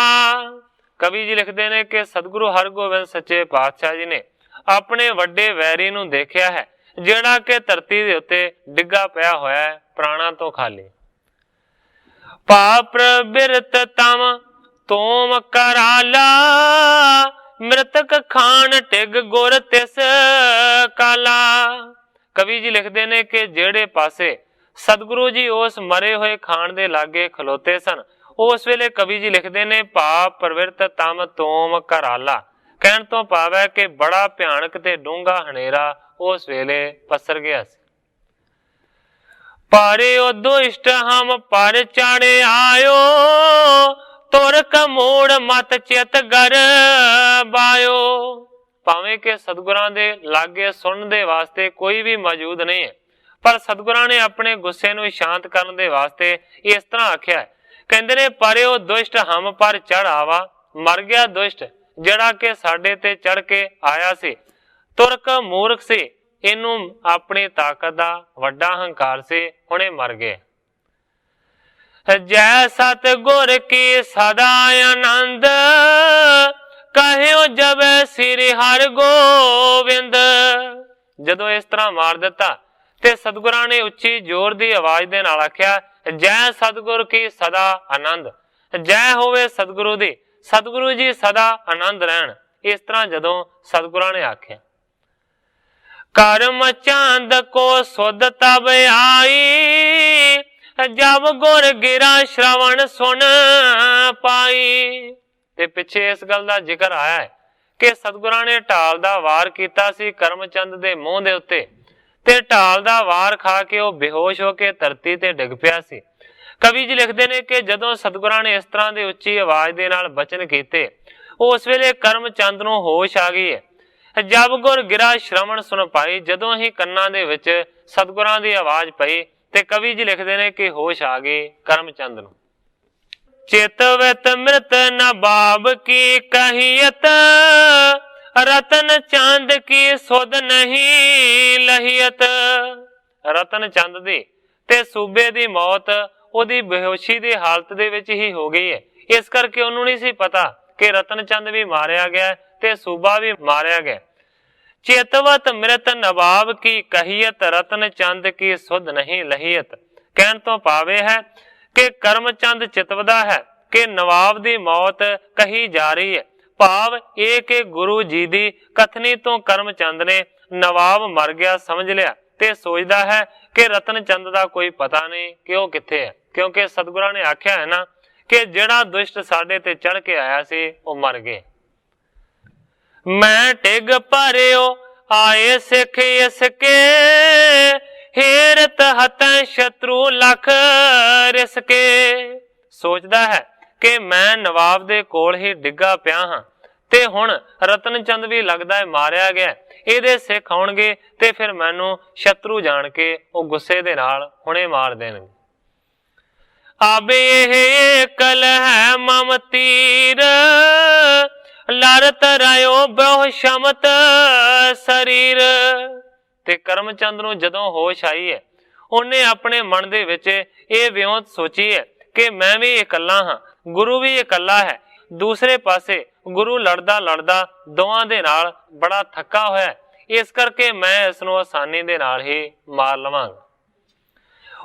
ਕਵੀ ਜੀ ਲਿਖਦੇ ਨੇ ਕਿ ਸਤਿਗੁਰੂ ਹਰਗੋਬਿੰਦ ਸੱਚੇ ਪਾਤਸ਼ਾਹ ਜੀ ਨੇ ਆਪਣੇ ਵੱਡੇ ਵੈਰੀ ਨੂੰ ਦੇਖਿਆ ਹੈ, ਜਿਹੜਾ ਕਿ ਧਰਤੀ ਦੇ ਉੱਤੇ ਡਿੱਗਾ ਪਿਆ ਹੋਇਆ ਹੈ, ਪ੍ਰਾਣਾਂ ਤੋਂ ਖਾਲੀ। ਪਾਪ ਬਿਰਤ ਤਮ ਤੋਮ ਕਰਾਲਾ, ਮ੍ਰਿਤਕ ਖਾਨ ਟਿਗ ਗੁਰ ਤਿਸ ਕਾਲਾ। ਕਵੀ ਜੀ ਲਿਖਦੇ ਨੇ ਕਿ ਜਿਹੜੇ ਪਾਸੇ ਸਤਿਗੁਰੂ ਜੀ ਉਸ ਮਰੇ ਹੋਏ ਖਾਨ ਦੇ ਲਾਗੇ ਖਲੋਤੇ ਸਨ, ਉਸ ਵੇਲੇ ਕਵੀ ਜੀ ਲਿਖਦੇ ਨੇ ਪਾਪ ਪ੍ਰਵਿਰਤ ਤਮ ਤੋਮ ਕਰਾਲਾ। ਕਹਿਣ ਤੋਂ ਭਾਵ ਹੈ ਕਿ ਬੜਾ ਭਿਆਨਕ ਤੇ ਡੂੰਘਾ ਹਨੇਰਾ ਉਸ ਵੇਲੇ ਪਸਰ ਗਿਆ ਸੀ। ਪਾਰੇ ਉਹ ਦੁਸ਼ਟ ਹਮ ਪਰ ਚਾੜੇ ਆਇਓ, ਤੁਰ ਕਮੋੜ ਮਤ ਚਿਤ ਗਰ ਬਾਇਓ। ਭਾਵੇਂ ਕਿ ਸਤਿਗੁਰਾਂ ਦੇ ਲਾਗੇ ਸੁਣਨ ਦੇ ਵਾਸਤੇ ਕੋਈ ਵੀ ਮੌਜੂਦ ਨਹੀਂ ਹੈ, ਪਰ ਸਤਿਗੁਰਾਂ ਨੇ ਆਪਣੇ ਗੁੱਸੇ ਨੂੰ ਸ਼ਾਂਤ ਕਰਨ ਦੇ ਵਾਸਤੇ ਇਸ ਤਰ੍ਹਾਂ ਆਖਿਆ ਹੈ। ਕਹਿੰਦੇ ਨੇ ਪਾਰੇ ਉਹ ਦੁਸ਼ਟ ਹਮ ਪਰ ਚੜ ਆਵਾ, ਮਰ ਗਿਆ ਦੁਸ਼ਟ ਜਿਹੜਾ ਕਿ ਸਾਡੇ ਤੇ ਚੜ ਕੇ ਆਇਆ ਸੀ। ਤੁਰਕ ਮੂਰਖ ਸੀ, ਇਹਨੂੰ ਆਪਣੀ ਤਾਕਤ ਦਾ ਵੱਡਾ ਹੰਕਾਰ ਸੀ, ਹੁਣੇ ਮਰ ਗਏ। ਜੈ ਸਤ ਗੁਰ ਕੀ ਸਦਾ ਆਨੰਦ, ਕਹਿਓ ਜਬ ਸ੍ਰੀ ਹਰਿ ਗੋਬਿੰਦ। ਜਦੋਂ ਇਸ ਤਰ੍ਹਾਂ ਮਾਰ ਦਿੱਤਾ ਤੇ ਸਤਿਗੁਰਾਂ ਨੇ ਉੱਚੀ ਜ਼ੋਰ ਦੀ ਆਵਾਜ਼ ਦੇ ਨਾਲ ਆਖਿਆ, ਜੈ ਸਤਿਗੁਰ ਕੀ ਸਦਾ ਆਨੰਦ, ਜੈ ਹੋਵੇ ਸਤਿਗੁਰੂ ਦੀ, ਸਤਿਗੁਰੂ ਜੀ ਸਦਾ ਆਨੰਦ ਰਹਿਣ। ਇਸ ਤਰ੍ਹਾਂ ਜਦੋਂ ਸਤਿਗੁਰਾਂ ਨੇ ਆਖਿਆ। ਕਰਮ ਚੰਦ ਕੋ ਸੁਧ ਤਬ ਆਈ, ਜਬ ਗੁਰ ਗਿਰਾ ਸ਼ਰਵਣ ਸੁਣ ਪਾਈ। ਤੇ ਪਿੱਛੇ ਇਸ ਗੱਲ ਦਾ ਜ਼ਿਕਰ ਆਇਆ ਹੈ ਕਿ ਸਤਿਗੁਰਾਂ ਨੇ ਢਾਲ ਦਾ ਵਾਰ ਕੀਤਾ ਸੀ ਕਰਮਚੰਦ ਦੇ ਮੂੰਹ ਦੇ ਉੱਤੇ, ਤੇ ਢਾਲ ਦਾ ਵਾਰ ਖਾ ਕੇ ਉਹ ਬੇਹੋਸ਼ ਹੋ ਕੇ ਧਰਤੀ ਤੇ ਡਿੱਗ ਪਿਆ ਸੀ। ਕਵੀ ਜੀ ਲਿਖਦੇ ਨੇ ਕਿ ਜਦੋਂ ਸਤਿਗੁਰਾਂ ਨੇ ਇਸ ਤਰ੍ਹਾਂ ਦੀ ਉੱਚੀ ਆਵਾਜ਼ ਦੇ ਨਾਲ ਬਚਨ ਕੀਤੇ, ਉਸ ਵੇਲੇ ਕਰਮਚੰਦ ਨੂੰ ਹੋਸ਼ ਆ ਗਈ ਹੈ। ਜਬ ਗੁਰ ਗਿਰਾ ਸ਼ਰਵਣ ਸੁਣ ਪਾਈ, ਜਦੋਂ ਹੀ ਕੰਨਾਂ ਦੇ ਵਿੱਚ ਸਤਿਗੁਰਾਂ ਦੀ ਆਵਾਜ਼ ਪਈ ਤੇ ਕਵੀ ਜੀ ਲਿਖਦੇ ਨੇ ਕਿ ਹੋਸ਼ ਆ ਗਈ ਕਰਮਚੰਦ ਨੂੰ। ਚਿਤ ਵਿਤ ਮ੍ਰਿਤ ਨਬਾਬ ਕੀ ਕਹੀਅਤ, ਰਤਨ ਚੰਦ ਕੀ ਸੁਧ ਨਹੀਂ ਲਹੀਅਤ। ਰਤਨ ਚੰਦ ਦੀ ਤੇ ਸੂਬੇ ਦੀ ਮੌਤ ਉਹਦੀ ਬੇਹੋਸ਼ੀ ਦੀ ਹਾਲਤ ਦੇ ਵਿੱਚ ਹੀ ਹੋ ਗਈ ਹੈ। ਇਸ ਕਰਕੇ ਉਹਨੂੰ ਨਹੀਂ ਸੀ ਪਤਾ ਕਿ ਰਤਨ ਚੰਦ ਵੀ ਮਾਰਿਆ ਗਿਆ ਤੇ ਸੂਬਾ ਵੀ ਮਾਰਿਆ ਗਿਆ। ਚੇਤਵਤ ਮ੍ਰਿਤ ਨਵਾਬ ਕੀ ਕਹੀਅਤ, ਰਤਨ ਚੰਦ ਕੀ ਸੁਧ ਨਹੀਂ ਲਹੀਅਤ। ਕਹਿਣ ਤੋਂ ਭਾਵੇਂ ਹੈ ਕਿ ਕਰਮਚੰਦ ਚਿਤਵਦਾ ਹੈ ਕਿ ਨਵਾਬ ਦੀ ਮੌਤ ਕਹੀ ਜਾ ਰਹੀ ਹੈ। ਭਾਵ ਇਹ ਕਿ ਗੁਰੂ ਜੀ ਦੀ ਕਥਨੀ ਤੋਂ ਕਰਮਚੰਦ ਨੇ ਨਵਾਬ ਮਰ ਗਿਆ ਸਮਝ ਲਿਆ ਤੇ ਸੋਚਦਾ ਹੈ ਕਿ ਰਤਨ ਚੰਦ ਦਾ ਕੋਈ ਪਤਾ ਨਹੀਂ ਕਿ ਉਹ ਕਿੱਥੇ ਹੈ, ਕਿਉਂਕਿ ਸਤਿਗੁਰਾਂ ਨੇ ਆਖਿਆ ਹੈ ਨਾ ਕਿ ਜਿਹੜਾ ਦੁਸ਼ਟ ਸਾਡੇ ਤੇ ਚੜ ਕੇ ਆਇਆ ਸੀ ਉਹ ਮਰ ਗਏ। ਮੈਂ ਟਿਗ ਭਰਿਓ ਆਏ ਸਿੱਖ ਇਸ ਕੇ, ਹੇਰਤ ਹਤੈ ਸ਼ਤਰੂ ਲਖ ਰਿਸਕੇ। ਸੋਚਦਾ ਹੈ ਕਿ ਮੈਂ ਨਵਾਬ ਦੇ ਕੋਲ ਹੀ ਡਿੱਗਾ ਪਿਆ ਹਾਂ ਤੇ ਹੁਣ ਰਤਨ ਚੰਦ ਵੀ ਲੱਗਦਾ ਹੈ ਮਾਰਿਆ ਗਿਆ, ਇਹਦੇ ਸਿੱਖ ਆਉਣਗੇ ਤੇ ਫਿਰ ਮੈਨੂੰ ਸ਼ਤਰੂ ਜਾਣ ਕੇ ਉਹ ਗੁੱਸੇ ਦੇ ਨਾਲ ਹੁਣੇ ਮਾਰ ਦੇਣਗੇ। ਆਬੇ ਇਹ ਕਲ ਹੈ ਮਮ ਤੀਰ, ਲੜ ਤਰਾਇਓ ਬ੍ਰਹ ਸ਼ਮਤ ਸਰੀਰ। ਤੇ ਕਰਮਚੰਦ ਨੂੰ ਜਦੋਂ ਹੋਸ਼ ਆਈ ਹੈ, ਉਹਨੇ ਆਪਣੇ ਮਨ ਦੇ ਵਿੱਚ ਇਹ ਵਿਉਂਤ ਸੋਚੀ ਹੈ ਕਿ ਮੈਂ ਵੀ ਇਕੱਲਾ ਹਾਂ, ਗੁਰੂ ਵੀ ਇਕੱਲਾ ਹੈ। ਦੂਸਰੇ ਪਾਸੇ ਗੁਰੂ ਲੜਦਾ ਲੜਦਾ ਦੋਵਾਂ ਦੇ ਨਾਲ ਬੜਾ ਥੱਕਾ ਹੋਇਆ, ਇਸ ਕਰਕੇ ਮੈਂ ਇਸ ਨੂੰ ਆਸਾਨੀ ਦੇ ਨਾਲ ਹੀ ਮਾਰ ਲਵਾਂਗਾ।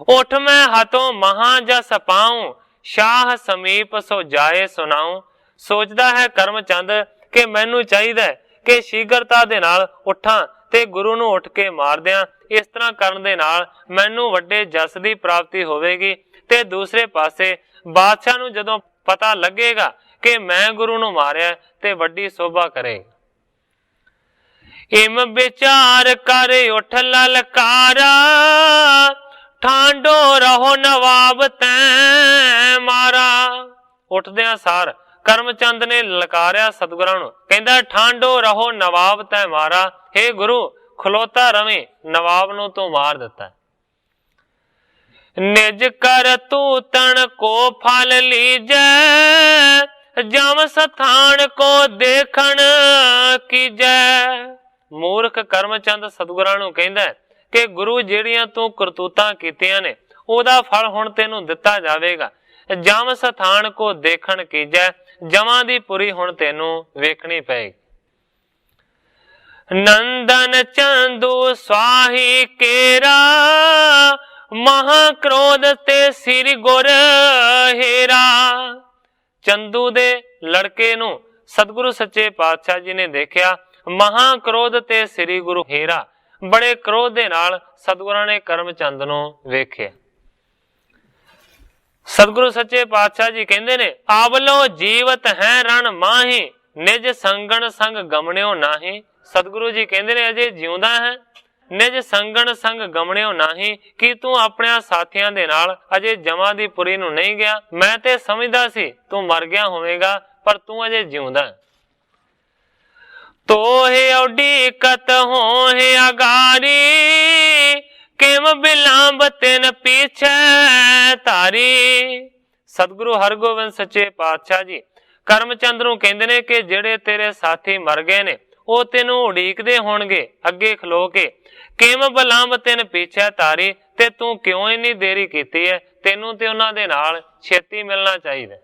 ਉਠ ਮੈਂ ਹੱਥੋਂ ਮਹਾਂ ਜਸ ਪਾਉ, ਸ਼ਾਹ ਸਮੀਪ ਸੋ ਜਾਏ ਸੁਣਾਉ। ਸੋਚਦਾ ਹੈ ਕਰਮਚੰਦ ਕਿ ਮੈਨੂੰ ਚਾਹੀਦਾ ਹੈ ਕਿ ਸ਼ੀਘਰਤਾ ਦੇ ਨਾਲ ਉੱਠਾਂ ਤੇ ਗੁਰੂ ਨੂੰ ਉੱਠ ਕੇ ਮਾਰ ਦਿਆਂ। ਇਸ ਤਰ੍ਹਾਂ ਕਰਨ ਦੇ ਨਾਲ ਮੈਨੂੰ ਵੱਡੇ ਜਸ ਦੀ ਪ੍ਰਾਪਤੀ ਹੋਵੇਗੀ ਤੇ ਦੂਸਰੇ ਪਾਸੇ ਬਾਦਸ਼ਾਹ ਨੂੰ ਜਦੋਂ ਪਤਾ ਲੱਗੇਗਾ ਕਿ ਮੈਂ ਗੁਰੂ ਨੂੰ ਮਾਰਿਆ ਤੇ ਵੱਡੀ ਸੋਭਾ ਕਰੇਗਾ। ਇਮ ਵਿਚਾਰ ਕਰ ਉਠ ਲਲਕਾਰਾ, ਠਾਂਡੋ ਰਹੋ ਨਵਾਬ ਤੈਂ ਮਾਰਾ। ਉੱਠਦਿਆਂ ਸਾਰ ਕਰਮਚੰਦ ਨੇ ਲਲਕਾਰਿਆ ਸਤਿਗੁਰਾਂ ਨੂੰ, ਕਹਿੰਦਾ ਠਾਂਡੋ ਰਹੋ ਨਵਾਬ ਤੈਂ ਮਾਰਾ। ਹੇ ਗੁਰੂ ਖਲੋਤਾ ਰਵੇਂ, ਨਵਾਬ ਨੂੰ ਤੂੰ ਮਾਰ ਦਿੱਤਾ। ਨਿਜ ਕਰ ਤੂੰ ਤਣ ਕੋ ਫਲ ਲੀਜੈ, ਜਮ ਸਥਾਨ ਕੋ ਦੇਖਣ ਕੀਜੈ। ਮੂਰਖ ਕਰਮਚੰਦ ਸਤਿਗੁਰਾਂ ਨੂੰ ਕਹਿੰਦਾ ਕਿ ਗੁਰੂ ਜਿਹੜੀਆਂ ਤੂੰ ਕਰਤੂਤਾਂ ਕੀਤੀਆਂ ਨੇ ਉਹਦਾ ਫਲ ਹੁਣ ਤੈਨੂੰ ਦਿੱਤਾ ਜਾਵੇਗਾ। ਜਮ ਸਥਾਨ ਕੋ ਦੇਖਣ ਕੀਜੈ, ਜਮਾਂ ਦੀ ਪੁਰੀ ਹੁਣ ਤੈਨੂੰ ਵੇਖਣੀ ਪਏਗੀ। ਨੰਦਨ ਚੰਦੂ ਸਵਾਹੀ ਕੇਰਾ, ਮਹਾ ਕ੍ਰੋਧ ਤੇ ਸਿਰ ਗੁਰ ਹੇਰਾ। ਚੰਦੂ ਦੇ ਲੜਕੇ ਨੂੰ ਸਤਿਗੁਰੂ ਸੱਚੇ ਪਾਤਸ਼ਾਹ ਜੀ ਨੇ ਦੇਖਿਆ, ਮਹਾ ਕ੍ਰੋਧ ਤੇ ਸ੍ਰੀ ਗੁਰੂ ਹੇਰਾ, ਬੜੇ ਕ੍ਰੋਧ ਦੇ ਨਾਲ ਸਤਿਗੁਰਾਂ ਨੇ ਕਰਮਚੰਦ ਨੂੰ ਵੇਖਿਆ। ਸਤਿਗੁਰੂ ਸੱਚੇ ਪਾਤਸ਼ਾਹ ਜੀ ਕਹਿੰਦੇ ਨੇ, ਆਵਲੋ ਜੀਵਤ ਹੈ ਰਣ ਮਾਹੀ, ਨਿਜ ਸੰਗਣ ਸੰਗ ਗਮਣਿਓ ਨਾਹੀ। ਸਤਿਗੁਰੂ ਜੀ ਕਹਿੰਦੇ ਨੇ ਅਜੇ ਜਿਉਂਦਾ ਹੈ, ਨਿਜ ਸੰਗਣ ਸੰਗ ਗਮਣਿਓ ਨਾਹੀ, ਕਿ ਤੂੰ ਆਪਣੇ ਸਾਥੀਆਂ ਦੇ ਨਾਲ ਅਜੇ ਜਮਾਂ ਦੀ ਪੁਰੀ ਨੂੰ ਨਹੀਂ ਗਿਆ। ਮੈਂ ਤੇ ਸਮਝਦਾ ਸੀ ਤੂੰ ਮਰ ਗਿਆ ਹੋਵੇਗਾ, ਪਰ ਤੂੰ ਅਜੇ ਜਿਉਂਦਾ। ਤੋਹੇ ਉਡੀਕਤ ਹੋਏ ਅਗਾਰੀ, ਕਿਮ ਬਿਲਾਂਬ ਤਿਨ ਪੀਛੇ ਧਾਰੀ। ਸਤਿਗੁਰੂ ਹਰਗੋਬਿੰਦ ਸੱਚੇ ਪਾਤਸ਼ਾਹ ਜੀ ਕਰਮਚੰਦ ਨੂੰ ਕਹਿੰਦੇ ਨੇ ਕਿ ਜਿਹੜੇ ਤੇਰੇ ਸਾਥੀ ਮਰ ਗਏ ਨੇ ਉਹ ਤੈਨੂੰ ਉਡੀਕਦੇ ਹੋਣਗੇ ਅੱਗੇ ਖਲੋ ਕੇ। ਕਿਮ ਬਿਲਾਂਬ ਤਿਨ ਪੀਛੇ ਧਾਰੀ, ਤੇ ਤੂੰ ਕਿਉਂ ਇੰਨੀ ਦੇਰੀ ਕੀਤੀ ਹੈ? ਤੈਨੂੰ ਤੇ ਉਹਨਾਂ ਦੇ ਨਾਲ ਛੇਤੀ ਮਿਲਣਾ ਚਾਹੀਦਾ।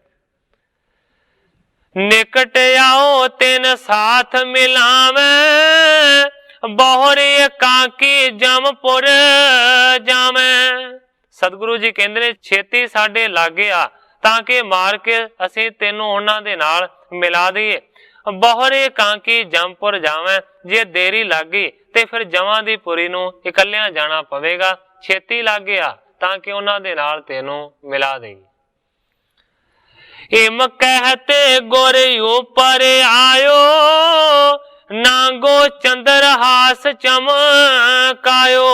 ਨਿਕਟ ਆਓ ਤਿਨ ਸਾਥ ਮਿਲਾਵੇਂ, ਬਹੁਰੀ ਕਾਂਕੀ ਜਮਪੁਰ ਜਾਵੇਂ। ਸਤਿਗੁਰੂ ਜੀ ਕਹਿੰਦੇ ਨੇ ਛੇਤੀ ਸਾਡੇ ਲਾਗੇ ਆ, ਤਾਂ ਕਿ ਮਾਰ ਕੇ ਅਸੀਂ ਤੈਨੂੰ ਉਹਨਾਂ ਦੇ ਨਾਲ ਮਿਲਾ ਦਈਏ। ਬਹੁਰੇ ਕਾਂਕੀ ਜਮਪੁਰ ਜਾਵੇਂ, ਜੇ ਦੇਰੀ ਲੱਗ ਗਈ ਤੇ ਫਿਰ ਜਮਾਂ ਦੀ ਪੁਰੀ ਨੂੰ ਇਕੱਲਿਆਂ ਜਾਣਾ ਪਵੇਗਾ। ਛੇਤੀ ਲਾਗੇ ਆ ਤਾਂ ਕਿ ਉਹਨਾਂ ਦੇ ਨਾਲ ਤੈਨੂੰ ਮਿਲਾ ਦੇਈਏ। ਇਮ ਕਹਿਤੇ ਗੁਰ ਉਪਰ ਆਇਓ, ਨਾਂਗੋ ਚੰਦਰ ਹਾਸ ਚਮਕਾਇਓ।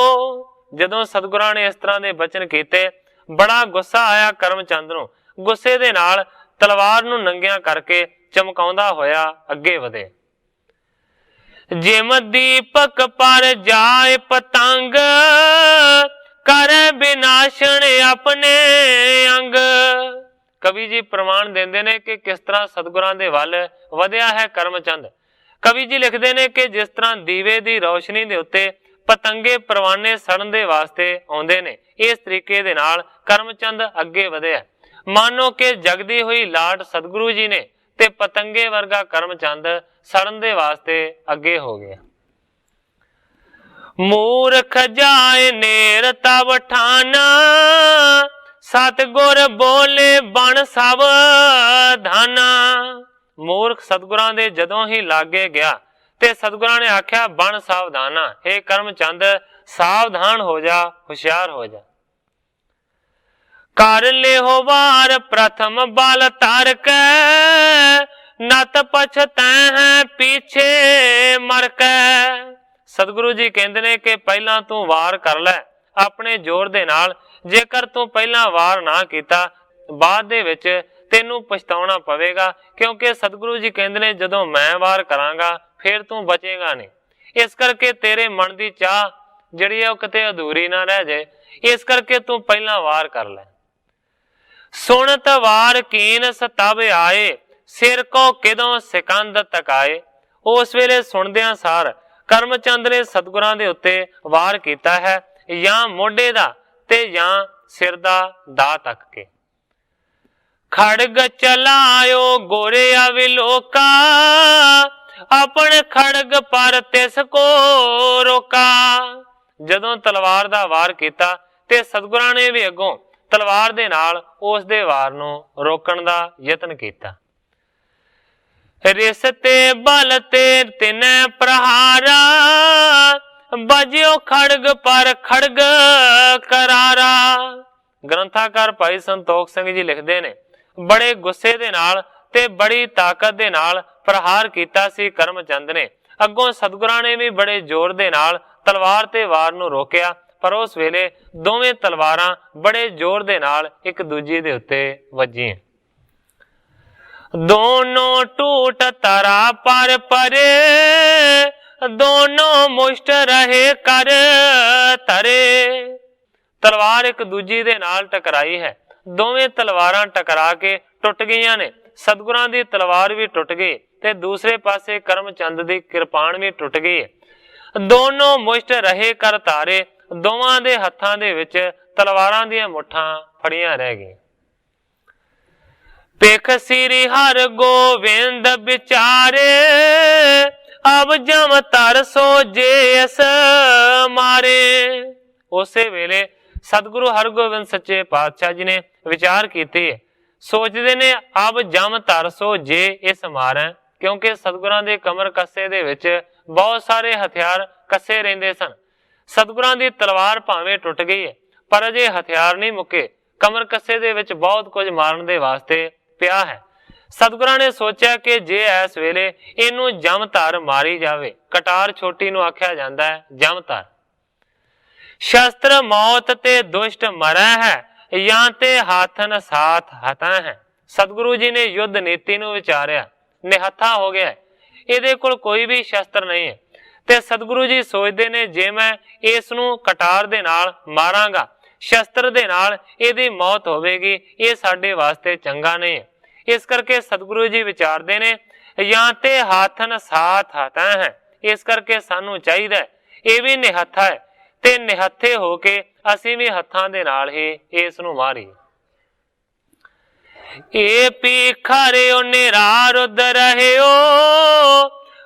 ਜਦੋਂ ਸਤਿਗੁਰਾਂ ਨੇ ਇਸ ਤਰ੍ਹਾਂ ਦੇ ਬਚਨ ਕੀਤੇ, ਬੜਾ ਗੁੱਸਾ ਆਇਆ ਕਰਮਚੰਦ ਨੂੰ। ਗੁੱਸੇ ਦੇ ਨਾਲ ਤਲਵਾਰ ਨੂੰ ਨੰਗਿਆਂ ਕਰਕੇ ਚਮਕਾਉਂਦਾ ਹੋਇਆ ਅੱਗੇ ਵਧੇ। ਜਿਮ ਦੀਪਕ ਪਰ ਜਾਏ ਪਤੰਗ, ਕਰੇ ਵਿਨਾਸ਼ਣ ਆਪਣੇ ਅੰਗ। ਕਵੀ ਜੀ ਪ੍ਰਮਾਣ ਦਿੰਦੇ ਨੇ ਕਿ ਕਿਸ ਤਰ੍ਹਾਂ ਸਤਿਗੁਰਾਂ ਦੇ ਵੱਲ ਵਧਿਆ ਹੈ ਕਰਮਚੰਦ। ਕਵੀ ਜੀ ਲਿਖਦੇ ਨੇ ਕਿ ਜਿਸ ਤਰ੍ਹਾਂ ਦੀਵੇ ਦੀ ਰੌਸ਼ਨੀ ਦੇ ਉੱਤੇ ਪਤੰਗੇ ਪਰਵਾਨੇ ਸੜਨ ਦੇ ਵਾਸਤੇ ਆਉਂਦੇ ਨੇ, ਇਸ ਤਰੀਕੇ ਦੇ ਨਾਲ ਕਰਮਚੰਦ ਅੱਗੇ ਵਧਿਆ। ਮਾਨੋ ਕਿ ਜਗਦੀ ਹੋਈ ਲਾਟ ਸਤਿਗੁਰੂ ਜੀ ਨੇ ਤੇ ਪਤੰਗੇ ਵਰਗਾ ਕਰਮਚੰਦ ਸੜਨ ਦੇ ਵਾਸਤੇ ਅੱਗੇ ਹੋ ਗਿਆ। ਮੂਰਖ ਜਾਏ ਨੇਰ ਤਵ ਠਾਨਾ, ਸਤਿਗੁਰ ਬੋਲੇ ਬਣ ਸਭ ਧਾਨਾ। ਮੂਰਖ ਸਤਿਗੁਰਾਂ ਦੇ ਜਦੋਂ ਹੀ ਲਾਗੇ ਗਿਆ ਤੇ ਸਤਿਗੁਰਾਂ ਨੇ ਆਖਿਆ ਬਣ ਸਾਵਧਾਨਾ, हे ਕਰਮਚੰਦ ਸਾਵਧਾਨ ਹੋ ਜਾ, ਹੁਸ਼ਿਆਰ ਹੋ ਜਾ। ਕਰ ਲਿਓ ਵਾਰ ਪ੍ਰਥਮ ਬਲ ਧਰ ਕੇ, ਨਤ ਪਛਤੈ ਹੈ ਪਿੱਛੇ ਮਰ ਕੇ। ਸਤਿਗੁਰੂ ਜੀ ਕਹਿੰਦੇ ਨੇ ਕਿ ਪਹਿਲਾਂ ਤੂੰ ਵਾਰ ਕਰ ਲੈ ਆਪਣੇ ਜ਼ੋਰ ਦੇ ਨਾਲ। ਜੇਕਰ ਤੂੰ ਪਹਿਲਾਂ ਵਾਰ ਨਾ ਕੀਤਾ, ਬਾਅਦ ਦੇ ਵਿੱਚ ਤੈਨੂੰ ਪਛਤਾਉਣਾ ਪਵੇਗਾ, ਕਿਉਂਕਿ ਸਤਿਗੁਰੂ ਜੀ ਕਹਿੰਦੇ ਨੇ ਜਦੋਂ ਮੈਂ ਵਾਰ ਕਰਾਂਗਾ ਫਿਰ ਤੂੰ ਬਚੇਗਾ ਨਹੀਂ। ਇਸ ਕਰਕੇ ਤੇਰੇ ਮਨ ਦੀ ਚਾਹ ਜਿਹੜੀ ਹੈ ਉਹ ਕਿਤੇ ਅਧੂਰੀ ਨਾ ਰਹਿ ਜਾਏ, ਇਸ ਕਰਕੇ ਤੂੰ ਪਹਿਲਾਂ ਵਾਰ ਕਰ ਲੈ। ਸੁਣਤ ਵਾਰ ਕੀਨ ਸਤਬ ਆਏ, ਸਿਰ ਕੋ ਕਿਦੋਂ ਸਿਕੰਦ ਤਕਾਏ। ਉਸ ਵੇਲੇ ਸੁਣਦਿਆਂ ਸਾਰ ਕਰਮਚੰਦ ਨੇ ਸਤਿਗੁਰਾਂ ਦੇ ਉੱਤੇ ਵਾਰ ਕੀਤਾ ਹੈ, ਜਾਂ ਮੋਢੇ ਦਾ ਤੇ ਜਾਂ ਸਿਰ ਦਾ ਦਾ ਤੱਕ ਕੇ। ਖੜਗ ਚਲਾਇਓ ਗੋਰੇ ਅਵਿਲੋਕਾ, ਆਪਣੇ ਖੜਗ ਪਰ ਤਿਸ ਕੋ ਰੋਕਾ। ਜਦੋਂ ਤਲਵਾਰ ਦਾ ਵਾਰ ਕੀਤਾ ਤੇ ਸਤਿਗੁਰਾਂ ਨੇ ਵੀ ਅੱਗੋਂ ਤਲਵਾਰ ਦੇ ਨਾਲ ਉਸ ਦੇ ਵਾਰ ਨੂੰ ਰੋਕਣ ਦਾ ਯਤਨ ਕੀਤਾ। ਰਿਸ ਤੇ ਬਲ ਤੇ ਤਿਨੈ ਪ੍ਰਹਾਰਾ, ਬਜਿਓ ਖੜਗ ਪਰ ਖੜਗ ਕਰਾਰਾ। ਗ੍ਰੰਥਾਕਾਰ ਭਾਈ ਸੰਤੋਖ ਸਿੰਘ ਜੀ ਲਿਖਦੇ ਨੇ, ਬੜੇ ਗੁੱਸੇ ਦੇ ਨਾਲ ਤੇ ਬੜੀ ਤਾਕਤ ਦੇ ਨਾਲ ਪ੍ਰਹਾਰ ਕੀਤਾ ਸੀ ਕਰਮਚੰਦ ਨੇ। ਅੱਗੋਂ ਸਤਿਗੁਰਾਂ ਨੇ ਵੀ ਬੜੇ ਜ਼ੋਰ ਦੇ ਨਾਲ ਤਲਵਾਰ ਤੇ ਵਾਰ ਨੂੰ ਰੋਕਿਆ, ਪਰ ਉਸ ਵੇਲੇ ਦੋਵੇਂ ਤਲਵਾਰਾਂ ਬੜੇ ਜ਼ੋਰ ਦੇ ਨਾਲ ਇੱਕ ਦੂਜੀ ਦੇ ਉੱਤੇ ਵੱਜੀਆਂ। ਦੋਨੋਂ ਟੂਟ ਤਰਾ ਪਰ ਪਰੇ, ਦੋਨੋਂ ਮੁਸ਼ਟ ਰਹੇ ਕਰ ਧਰੇ। ਤਲਵਾਰ ਇੱਕ ਦੂਜੀ ਦੇ ਨਾਲ ਟਕਰਾਈ ਹੈ, ਦੋਵੇਂ ਤਲਵਾਰਾਂ ਟਕਰਾ ਕੇ ਟੁੱਟ ਗਈਆਂ ਨੇ। ਸਤਿਗੁਰਾਂ ਦੀ ਤਲਵਾਰ ਵੀ ਟੁੱਟ ਗਈ ਤੇ ਦੂਸਰੇ ਪਾਸੇ ਕਰਮਚੰਦ ਦੀ ਕਿਰਪਾਨ ਵੀ ਟੁੱਟ ਗਈ ਹੈ। ਦੋਨੋਂ ਮੁਸ਼ਟ ਰਹੇ ਕਰ ਧਾਰੇ, ਦੋਵਾਂ ਦੇ ਹੱਥਾਂ ਦੇ ਵਿੱਚ ਤਲਵਾਰਾਂ ਦੀਆਂ ਮੁੱਠਾਂ ਫੜੀਆਂ ਰਹਿ ਗਈਆਂ। पेख श्री हर गोविंद विचारे, अब जम तर सो जे अस मारे। उसे वेले सतगुरु हरगोबिंद सच्चे पातशाह जी ने विचार कीती है, सोचते ने अब जम तर सो जे इस मारै, क्योंकि सतगुरां दे कमर कस्से दे विच बहुत सारे हथियार कस्से रहिंदे सन। सतगुरां दी तलवार भावें टुट गई है पर अजे हथियार नहीं मुके, कमर कस्से दे विच बहुत कुछ मारन दे वास्ते पिया है। सतगुरां ने सोचा कि जे इस वेले इनू जमधार मारी जावे, कटार छोटी नू आख्या जांदा है जमधार। शस्त्र मौत ते दुष्ट मरै है, या ते हाथन साथ हता है। सतगुरु जी ने युद्ध नीति नू विचारिया, निहत्था हो गया, इहदे कोल कोई भी शस्त्र नहीं है। ते सतगुरु जी सोचते ने जे मैं इस नू कटार दे नाल मारांगा, शस्त्र दे नाल इहदी मौत होवेगी, ये साडे वास्ते चंगा नहीं है। इस करके सतगुरु जी विचारते ने या ते हाथन साथ हता है, इस करके सानू चाहिदा ये भी निहत्था है ते निहत्थे होके असीं भी हत्थां दे नाल ही इस नू मारीए। ए पीखरियो निरारुद रहियो,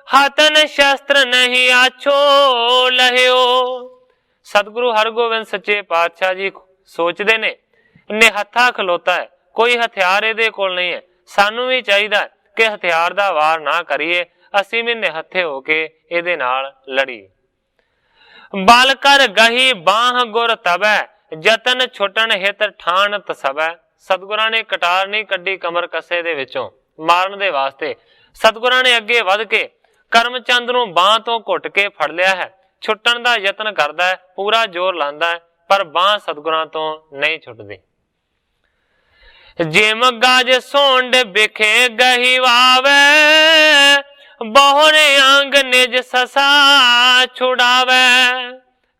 हतन शस्त्र नहीं आछो लहियो। सतगुरु हरगोबिंद सच्चे पातशाह जी सोचते ने निहत्था खलोता है, कोई हथियार इहदे कोल नहीं है, सानू भी चाहिदा कि हथियार दा वार ना करिए, असीं भी निहत्थे होके इहदे नाल लड़ीए। बल कर गही बाह गुर तबै, जतन छुटन हित ठान तसबै। सतगुरां ने कटार नहीं कड्डी कमर कस्से दे विचों मारन दे वास्ते, सतगुरां ने अगे वध के करमचंद नू बाह तो घुट के फड़ लिया है, छुटन दा यतन करदा है, पूरा जोर लांदा है, पर बाह सतगुरां तो नहीं छुटदी। जिम गाज सोंड बिखे गही वावे, बहुरे अंग निज ससा छुड़ावे।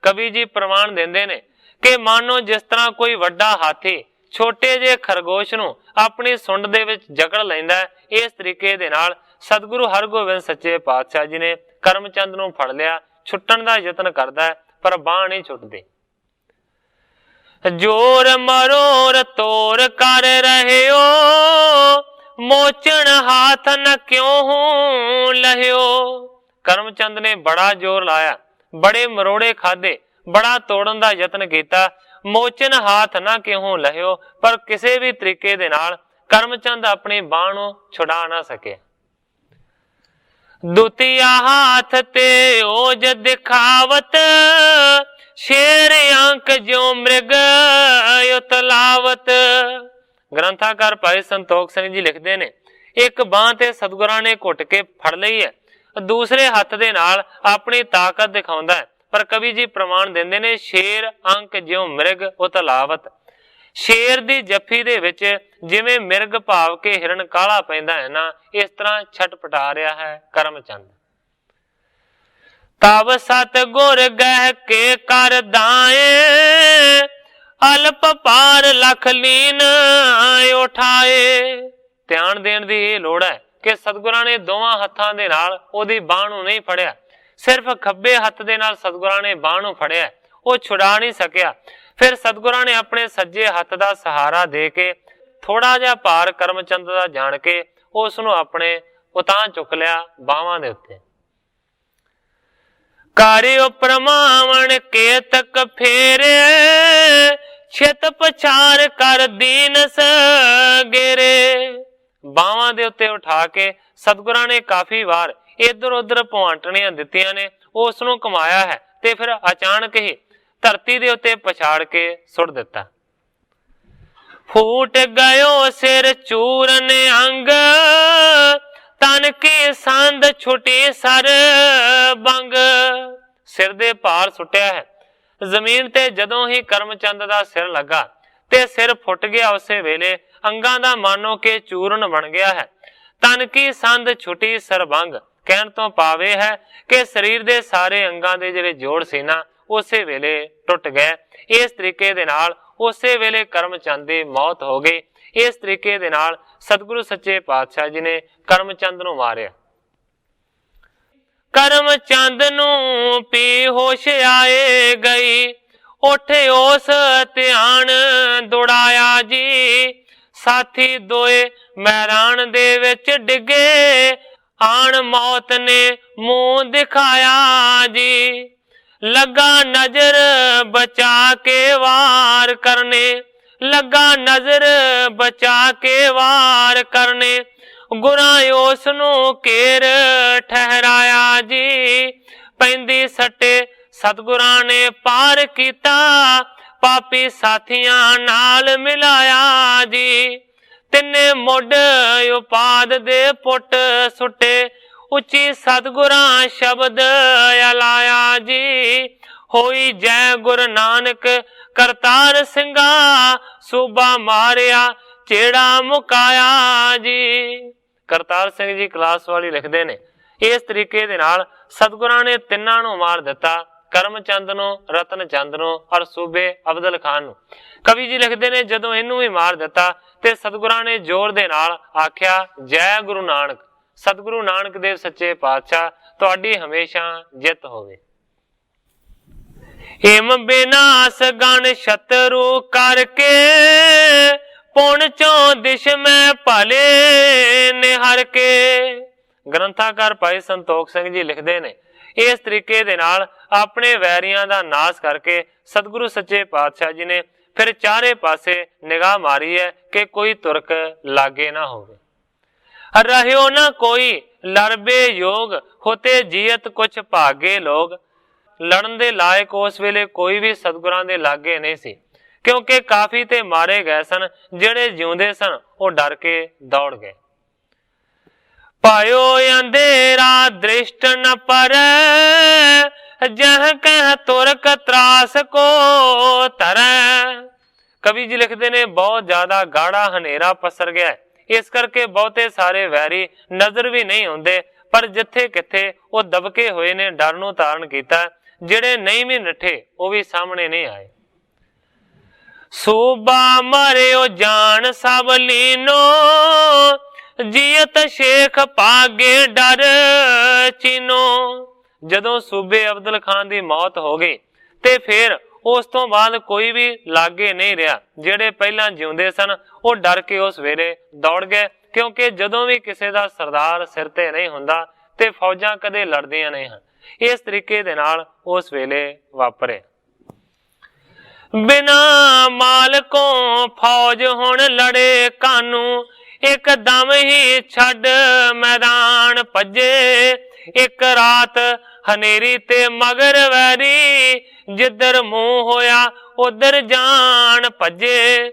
कवि जी प्रमाण देंदे ने कि मानो जिस तरह कोई वड्डा हाथी छोटे जे खरगोश नू अपनी सुंड दे विच जकड़ लैंदा है, इस तरीके दे नाल सतगुरु हरगोबिंद सच्चे पातशाह जी ने करमचंद नू फड़ लिया, छुट्टन दा यतन करदा है पर बाह नहीं छुटदी। जोर मरोर तोर कर रहियो, मोचन हाथ न क्यों हूं लहियो। करमचंद ने बड़ा जोर लाया, बड़े मरोड़े खाधे, बड़ा तोड़न दा यतन किया, मोचन हाथ ना क्यों लहियो, पर किसी भी तरीके दे नाल करमचंद अपनी बाह नू छुड़ा ना सके। दुतिया हाथ ते ओज दिखावत, शेर अंक जो मृग युतलावत। ग्रंथाकार भाई संतोख सिंह जी लिखते ने एक बाह ते सतगुरां ने घुट के फड़ लई है, दूसरे हथ दे नाल अपनी ताकत दिखाउंदा है, पर कवि जी प्रमाण देंदे ने शेर अंक ज्यों मृग उतलावत। शेर दी जफ्फी दे विच जिवें मिर्ग भाव के हिरन काला पैंदा है ना, इस तरह छटपटा रहा है करमचंद। तब सत गुर गह के कर दाए, अल्प पार लख लीन उठाए। ध्यान देण दी ये लोड़ है कि सतगुरां ने दोवां हत्थां दे नाल ओदी बाह नूं नहीं फड़िया, सिर्फ खब्बे हत्थ दे नाल सतगुरां ने बाह नूं फड़िया, वो छुड़ा नहीं सकिया। फिर सतगुरां ने अपने सज्जे हत्थ दा सहारा दे के थोड़ा जिहा भार करमचंद दा जान के उस नूं अपने उतां चुक लिया बाहां दे उत्ते। कारियो प्रमावण के तक फेरे, छित पछार कर दीन सगेरे। बाहां दे उत्ते उठा के सतगुरां ने काफी वार इधर उधर भवांटणियां दित्तियां ने, उस नूं कमाया है ते फिर अचानक ही धरती दे उत्ते पछाड़ के सुट दिता। फूट गयो सिर चूरन अंग, तन की संद छुटी सर बंग। सिर दे भार सुटिया है, जमीन ते जदों ही करमचंद दा सिर लगा ते सिर फुट गया, उसे वेले अंगां दा मानो के चूरन बन गया है। तन की संद छुटी सरबंग कहण तो पावे है कि शरीर दे सारे अंगां दे जिहड़े जोड़ सी ना, उसे वेले टुट गए। इस तरीके दे नाल उसे वेले करमचंद दी मौत हो गई। इस तरीके दे नाल सतगुरु सच्चे पातशाह जी ने करमचंद नूं मारिया। करमचंद नूं पी होश आए गई, उठे उस ध्यान दौड़ाया जी, ਸਾਥੀ ਦੋਏ ਮੈਦਾਨ ਦੇ ਵਿੱਚ ਡਿੱਗੇ, ਆਣ ਮੌਤ ਨੇ ਮੂੰਹ ਦਿਖਾਇਆ ਜੀ। ਲੱਗਾ ਨਜ਼ਰ ਬਚਾ ਕੇ ਵਾਰ ਕਰਨੇ, ਲੱਗਾ ਨਜ਼ਰ ਬਚਾ ਕੇ ਵਾਰ ਕਰਨੇ, ਗੁਰਾਂ ਉਸ ਨੂੰ ਘੇਰ ਠਹਿਰਾਇਆ ਜੀ। ਪੈਂਦੀ ਸੱਟੇ ਸਤਿਗੁਰਾਂ ਨੇ ਪਾਰ ਕੀਤਾ, ਪਾਪੀ ਸਾਥੀਆਂ ਨਾਲ ਮਿਲਾਇਆ ਜੀ। ਤਿੰਨੇ ਮੁੱਢ ਉਪਾਦ ਦੇ ਪੁੱਟ ਸੁੱਟੇ, ਉੱਚੀ ਸਤਿਗੁਰਾਂ ਸ਼ਬਦ ਅਲਾਇਆ ਜੀ। ਹੋਈ ਜੈ ਗੁਰੂ ਨਾਨਕ ਕਰਤਾਰ ਸਿੰਘਾ, ਸੂਬਾ ਮਾਰਿਆ ਜਿਹੜਾ ਮੁਕਾਇਆ ਜੀ। ਕਰਤਾਰ ਸਿੰਘ ਜੀ ਕਲਾਸ ਵਾਲੀ ਲਿਖਦੇ ਨੇ, ਇਸ ਤਰੀਕੇ ਦੇ ਨਾਲ ਸਤਿਗੁਰਾਂ ਨੇ ਤਿੰਨਾਂ ਨੂੰ ਮਾਰ ਦਿੱਤਾ, ਕਰਮਚੰਦ ਨੂੰ, ਰਤਨ ਚੰਦ ਨੂੰ ਔਰ ਸੂਬੇ ਅਬਦਲ ਖਾਨ ਨੂੰ। ਕਵੀ ਜੀ ਲਿਖਦੇ ਨੇ ਜਦੋਂ ਇਹਨੂੰ ਵੀ ਮਾਰ ਦਿੱਤਾ ਤੇ ਸਤਿਗੁਰਾਂ ਨੇ ਜ਼ੋਰ ਦੇ ਨਾਲ ਆਖਿਆ, ਜੈ ਗੁਰੂ ਨਾਨਕ। ਸਤਿਗੁਰੂ ਨਾਨਕ ਦੇਵ ਸੱਚੇ ਪਾਤਸ਼ਾਹ ਤੁਹਾਡੀ ਹਮੇਸ਼ਾ ਜਿੱਤ ਹੋਵੇ। ਹਿਮ ਬਿਨਾਸ ਗਣ ਸ਼ਤਰੂ ਕਰਕੇ, ਪੁਣ ਚੋਂ ਦਿਸ਼ ਮੈਂ ਭਲੇ ਨਿਹਰ ਕੇ। ਗ੍ਰੰਥਾਕਾਰ ਭਾਈ ਸੰਤੋਖ ਸਿੰਘ ਜੀ ਲਿਖਦੇ ਨੇ, ਇਸ ਤਰੀਕੇ ਦੇ ਨਾਲ ਆਪਣੇ ਵੈਰੀਆਂ ਦਾ ਨਾਸ ਕਰਕੇ ਸਤਿਗੁਰੂ ਸੱਚੇ ਪਾਤਸ਼ਾਹ ਜੀ ਨੇ ਫਿਰ ਚਾਰੇ ਪਾਸੇ ਨਿਗਾਹ ਮਾਰੀ ਹੈ ਕਿ ਕੋਈ ਤੁਰਕ ਲਾਗੇ ਨਾ ਹੋਵੇ। ਰਹਿਓ ਨਾ ਕੋਈ ਲੜਬੇ ਯੋਗ, ਹੋਤੇ ਜੀਅਤ ਕੁਛ ਭਾਗੇ ਲੋਗ। ਲੜਨ ਦੇ ਲਾਇਕ ਉਸ ਵੇਲੇ ਕੋਈ ਵੀ ਸਤਿਗੁਰਾਂ ਦੇ ਲਾਗੇ ਨਹੀਂ ਸੀ, ਕਿਉਂਕਿ ਕਾਫੀ ਤੇ ਮਾਰੇ ਗਏ ਸਨ। ਜਿਹੜੇ ਜਿਉਂਦੇ ਸਨ ਉਹ ਡਰ ਕੇ ਦੌੜ ਗਏ। ਪਾਇਓ ਅੰਧੇਰਾ ਦ੍ਰਿਸ਼ਟ ਨ ਪਰੈ, ਜਹ ਕਹਿ ਤੁਰਕ ਤਰਾਸ ਕੋ ਧਰੈ। ਕਵੀ ਜੀ ਲਿਖਦੇ ਨੇ ਬਹੁਤ ਜ਼ਿਆਦਾ ਗਾੜਾ ਹਨੇਰਾ ਪਸਰ ਗਿਆ, ਇਸ ਕਰਕੇ ਬਹੁਤੇ ਸਾਰੇ ਵੈਰੀ ਨਜ਼ਰ ਵੀ ਨਹੀਂ ਆਉਂਦੇ, ਪਰ ਜਿੱਥੇ ਕਿੱਥੇ ਉਹ ਦਬਕੇ ਹੋਏ ਨੇ ਡਰ ਨੂੰ ਧਾਰਨ ਕੀਤਾ। ਜਿਹੜੇ ਨਹੀਂ ਵੀ ਨੱਠੇ ਉਹ ਵੀ ਸਾਹਮਣੇ ਨਹੀਂ ਆਏ। ਸੂਬਾ ਮਾਰਿਓ ਜਾਨ ਸਭ ਲੀਨੋ, ਜੀਅਤ ਸ਼ੇਖ ਭਾਗੇ ਡਰ ਚੀਨੋ। ਜਦੋਂ ਸੂਬੇ ਅਬਦਲ ਖਾਨ ਦੀ ਮੌਤ ਹੋ ਗਈ ਤੇ ਫਿਰ ਉਸ ਤੋਂ ਬਾਅਦ ਕੋਈ ਵੀ ਲਾਗੇ ਨਹੀਂ ਰਿਹਾ। ਜਿਹੜੇ ਪਹਿਲਾਂ ਜਿਉਂਦੇ ਸਨ ਉਹ ਡਰ ਕੇ ਉਸ ਵੇਲੇ ਦੌੜ ਗਏ, ਕਿਉਂਕਿ ਜਦੋਂ ਵੀ ਕਿਸੇ ਦਾ ਸਰਦਾਰ ਸਿਰ ਤੇ ਨਹੀਂ ਹੁੰਦਾ ਤੇ ਫੌਜਾਂ ਕਦੇ ਲੜਦੀਆਂ ਨਹੀਂ ਹਨ। ਇਸ ਤਰੀਕੇ ਦੇ ਨਾਲ ਉਸ ਵੇਲੇ ਵਾਪਰੇ। ਬਿਨਾ ਮਾਲਕੋਂ ਫੌਜ ਹੁਣ ਲੜੇ ਕਾਨੂੰ, ਇੱਕਦਮ ਹੀ ਛੱਡ ਮੈਦਾਨ ਭੱਜੇ। ਇੱਕ ਰਾਤ ਹਨੇਰੀ ਤੇ ਮਗਰ ਵੈਰੀ, ਜਿੱਧਰ ਮੂੰਹ ਹੋਇਆ ਉਧਰ ਜਾਣ ਭੱਜੇ।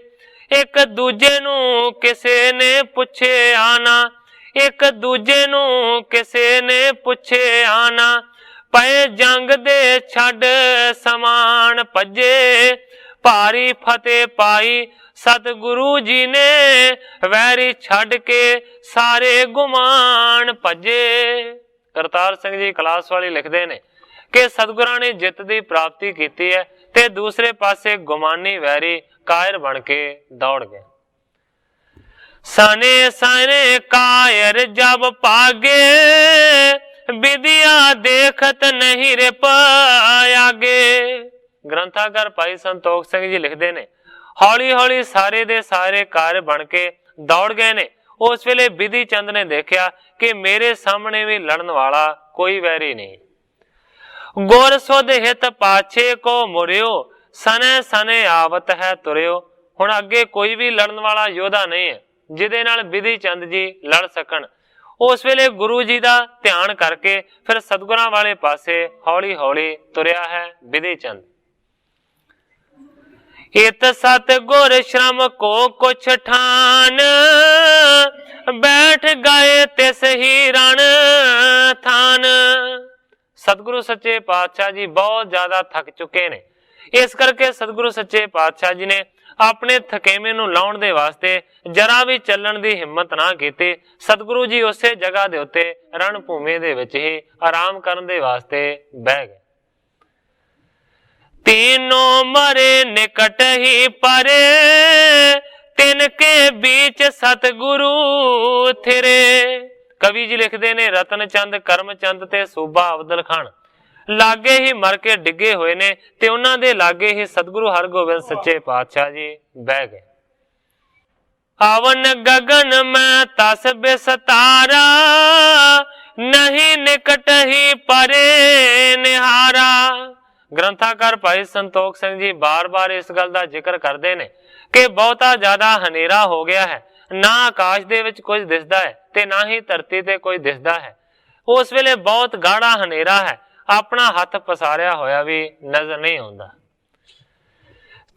ਇੱਕ ਦੂਜੇ ਨੂੰ ਕਿਸੇ ਨੇ ਪੁੱਛਿਆ ਨਾ, ਇੱਕ ਦੂਜੇ ਨੂੰ ਕਿਸੇ ਨੇ ਪੁੱਛਿਆ ਨਾ। ਪਏ ਜੰਗ ਦੇ ਛੱਡ ਸਮਾਨ ਭੱਜੇ, ਭਾਰੀ ਫਤਿਹ ਪਾਈ ਸਤਿਗੁਰੂ ਜੀ ਨੇ। ਵੈਰੀ ਛੱਡ ਕੇ ਸਾਰੇ ਗੁਮਾਨ ਭੱਜੇ। ਕਰਤਾਰ ਸਿੰਘ ਜੀ ਕਲਾਸ ਵਾਲੀ ਲਿਖਦੇ ਨੇ ਕਿ ਸਤਿਗੁਰਾਂ ਨੇ ਜਿੱਤ ਦੀ ਪ੍ਰਾਪਤੀ ਕੀਤੀ ਹੈ ਤੇ ਦੂਸਰੇ ਪਾਸੇ ਗੁਮਾਨੀ ਵੈਰੀ ਕਾਇਰ ਬਣ ਕੇ ਦੌੜ ਗਏ। ਸਨੇ ਸਨੇ ਕਾਇਰ ਜਬ ਭਾਗੇ, ਵਿਦਿਆ ਦੇਖਤ ਨਹੀਂ ਰੇ ਪਾਗੇ। ਗ੍ਰੰਥਾਕਾਰ ਭਾਈ ਸੰਤੋਖ ਸਿੰਘ ਜੀ ਲਿਖਦੇ ਨੇ, ਹੌਲੀ ਹੌਲੀ ਸਾਰੇ ਦੇ ਸਾਰੇ ਕਾਇਰ ਬਣ ਕੇ ਦੌੜ ਗਏ ਨੇ। ਉਸ ਵੇਲੇ ਬਿਧੀ ਚੰਦ ਨੇ ਦੇਖਿਆ ਕਿ ਮੇਰੇ ਸਾਹਮਣੇ ਵੀ ਲੜਨ ਵਾਲਾ ਕੋਈ ਵੈਰੀ ਨਹੀਂ। ਗੁਰ ਸੁਧ ਹਿਤ ਪਾਛੇ ਕੋ ਮੁਰਿਓ, ਸਨੇ ਸਨੇ ਆਵਤ ਹੈ ਤੁਰਿਓ। ਹੁਣ ਅੱਗੇ ਕੋਈ ਵੀ ਲੜਨ ਵਾਲਾ ਯੋਧਾ ਨਹੀਂ ਹੈ ਜਿਹਦੇ ਨਾਲ ਬਿਧੀ ਚੰਦ ਜੀ ਲੜ ਸਕਣ। ਉਸ ਵੇਲੇ ਗੁਰੂ ਜੀ ਦਾ ਧਿਆਨ ਕਰਕੇ ਫਿਰ ਸਤਿਗੁਰਾਂ ਵਾਲੇ ਪਾਸੇ ਹੌਲੀ ਹੌਲੀ ਤੁਰਿਆ ਹੈ ਬਿਧੀ ਚੰਦ। ਇਤ ਸਤ ਗੁਰ ਸ਼ਰਮ ਕੋ ਕੁਛ ਠਾਨ, ਬੈਠ ਗਏ ਤਿਸ ਹੀ ਰਣ ਥਾਨ। ਸਤਿਗੁਰੂ ਸੱਚੇ ਪਾਤਸ਼ਾਹ ਜੀ ਬਹੁਤ ਜ਼ਿਆਦਾ ਥੱਕ ਚੁੱਕੇ ਨੇ, ਇਸ ਕਰਕੇ ਸਤਿਗੁਰੂ ਸੱਚੇ ਪਾਤਸ਼ਾਹ ਜੀ ਨੇ ਆਪਣੇ ਥਕੇਵੇਂ ਨੂੰ ਲਾਉਣ ਦੇ ਵਾਸਤੇ ਜਰਾ ਵੀ ਚੱਲਣ ਦੀ ਹਿੰਮਤ ਨਾ ਕੀਤੀ। ਸਤਿਗੁਰੂ ਜੀ ਉਸੇ ਜਗ੍ਹਾ ਦੇ ਉੱਤੇ ਰਣ ਭੂਮੀ ਦੇ ਵਿੱਚ ਹੀ ਆਰਾਮ ਕਰਨ ਦੇ ਵਾਸਤੇ ਬਹਿ ਗਏ। तीनों मरे निकट ही परे, तिनके बीच सतगुरु थिरे। कवि जी लिखते ने रतन चंद, करम चंद ते सूबा अब्दुल खान लागे ही मर के डिगे हुए ने ते उन्हां दे लागे ही सतगुरु हरगोबिंद सच्चे पातशाह जी बह गए। आवन गगन में तस बिसतारा, नहीं निकट ही परे निहारा। ग्रंथाकार भाई संतोख सिंह जी बार बार इस गल का जिक्र करते हैं कि बहुता ज्यादा हनेरा हो गया है, ना आकाश दे विच कुछ दिसदा है ते ना ही धरती ते कोई दिसदा है। उस वेले बहुत गाढ़ा हनेरा है, अपना हाथ पसारिया होया भी नजर नहीं आउंदा।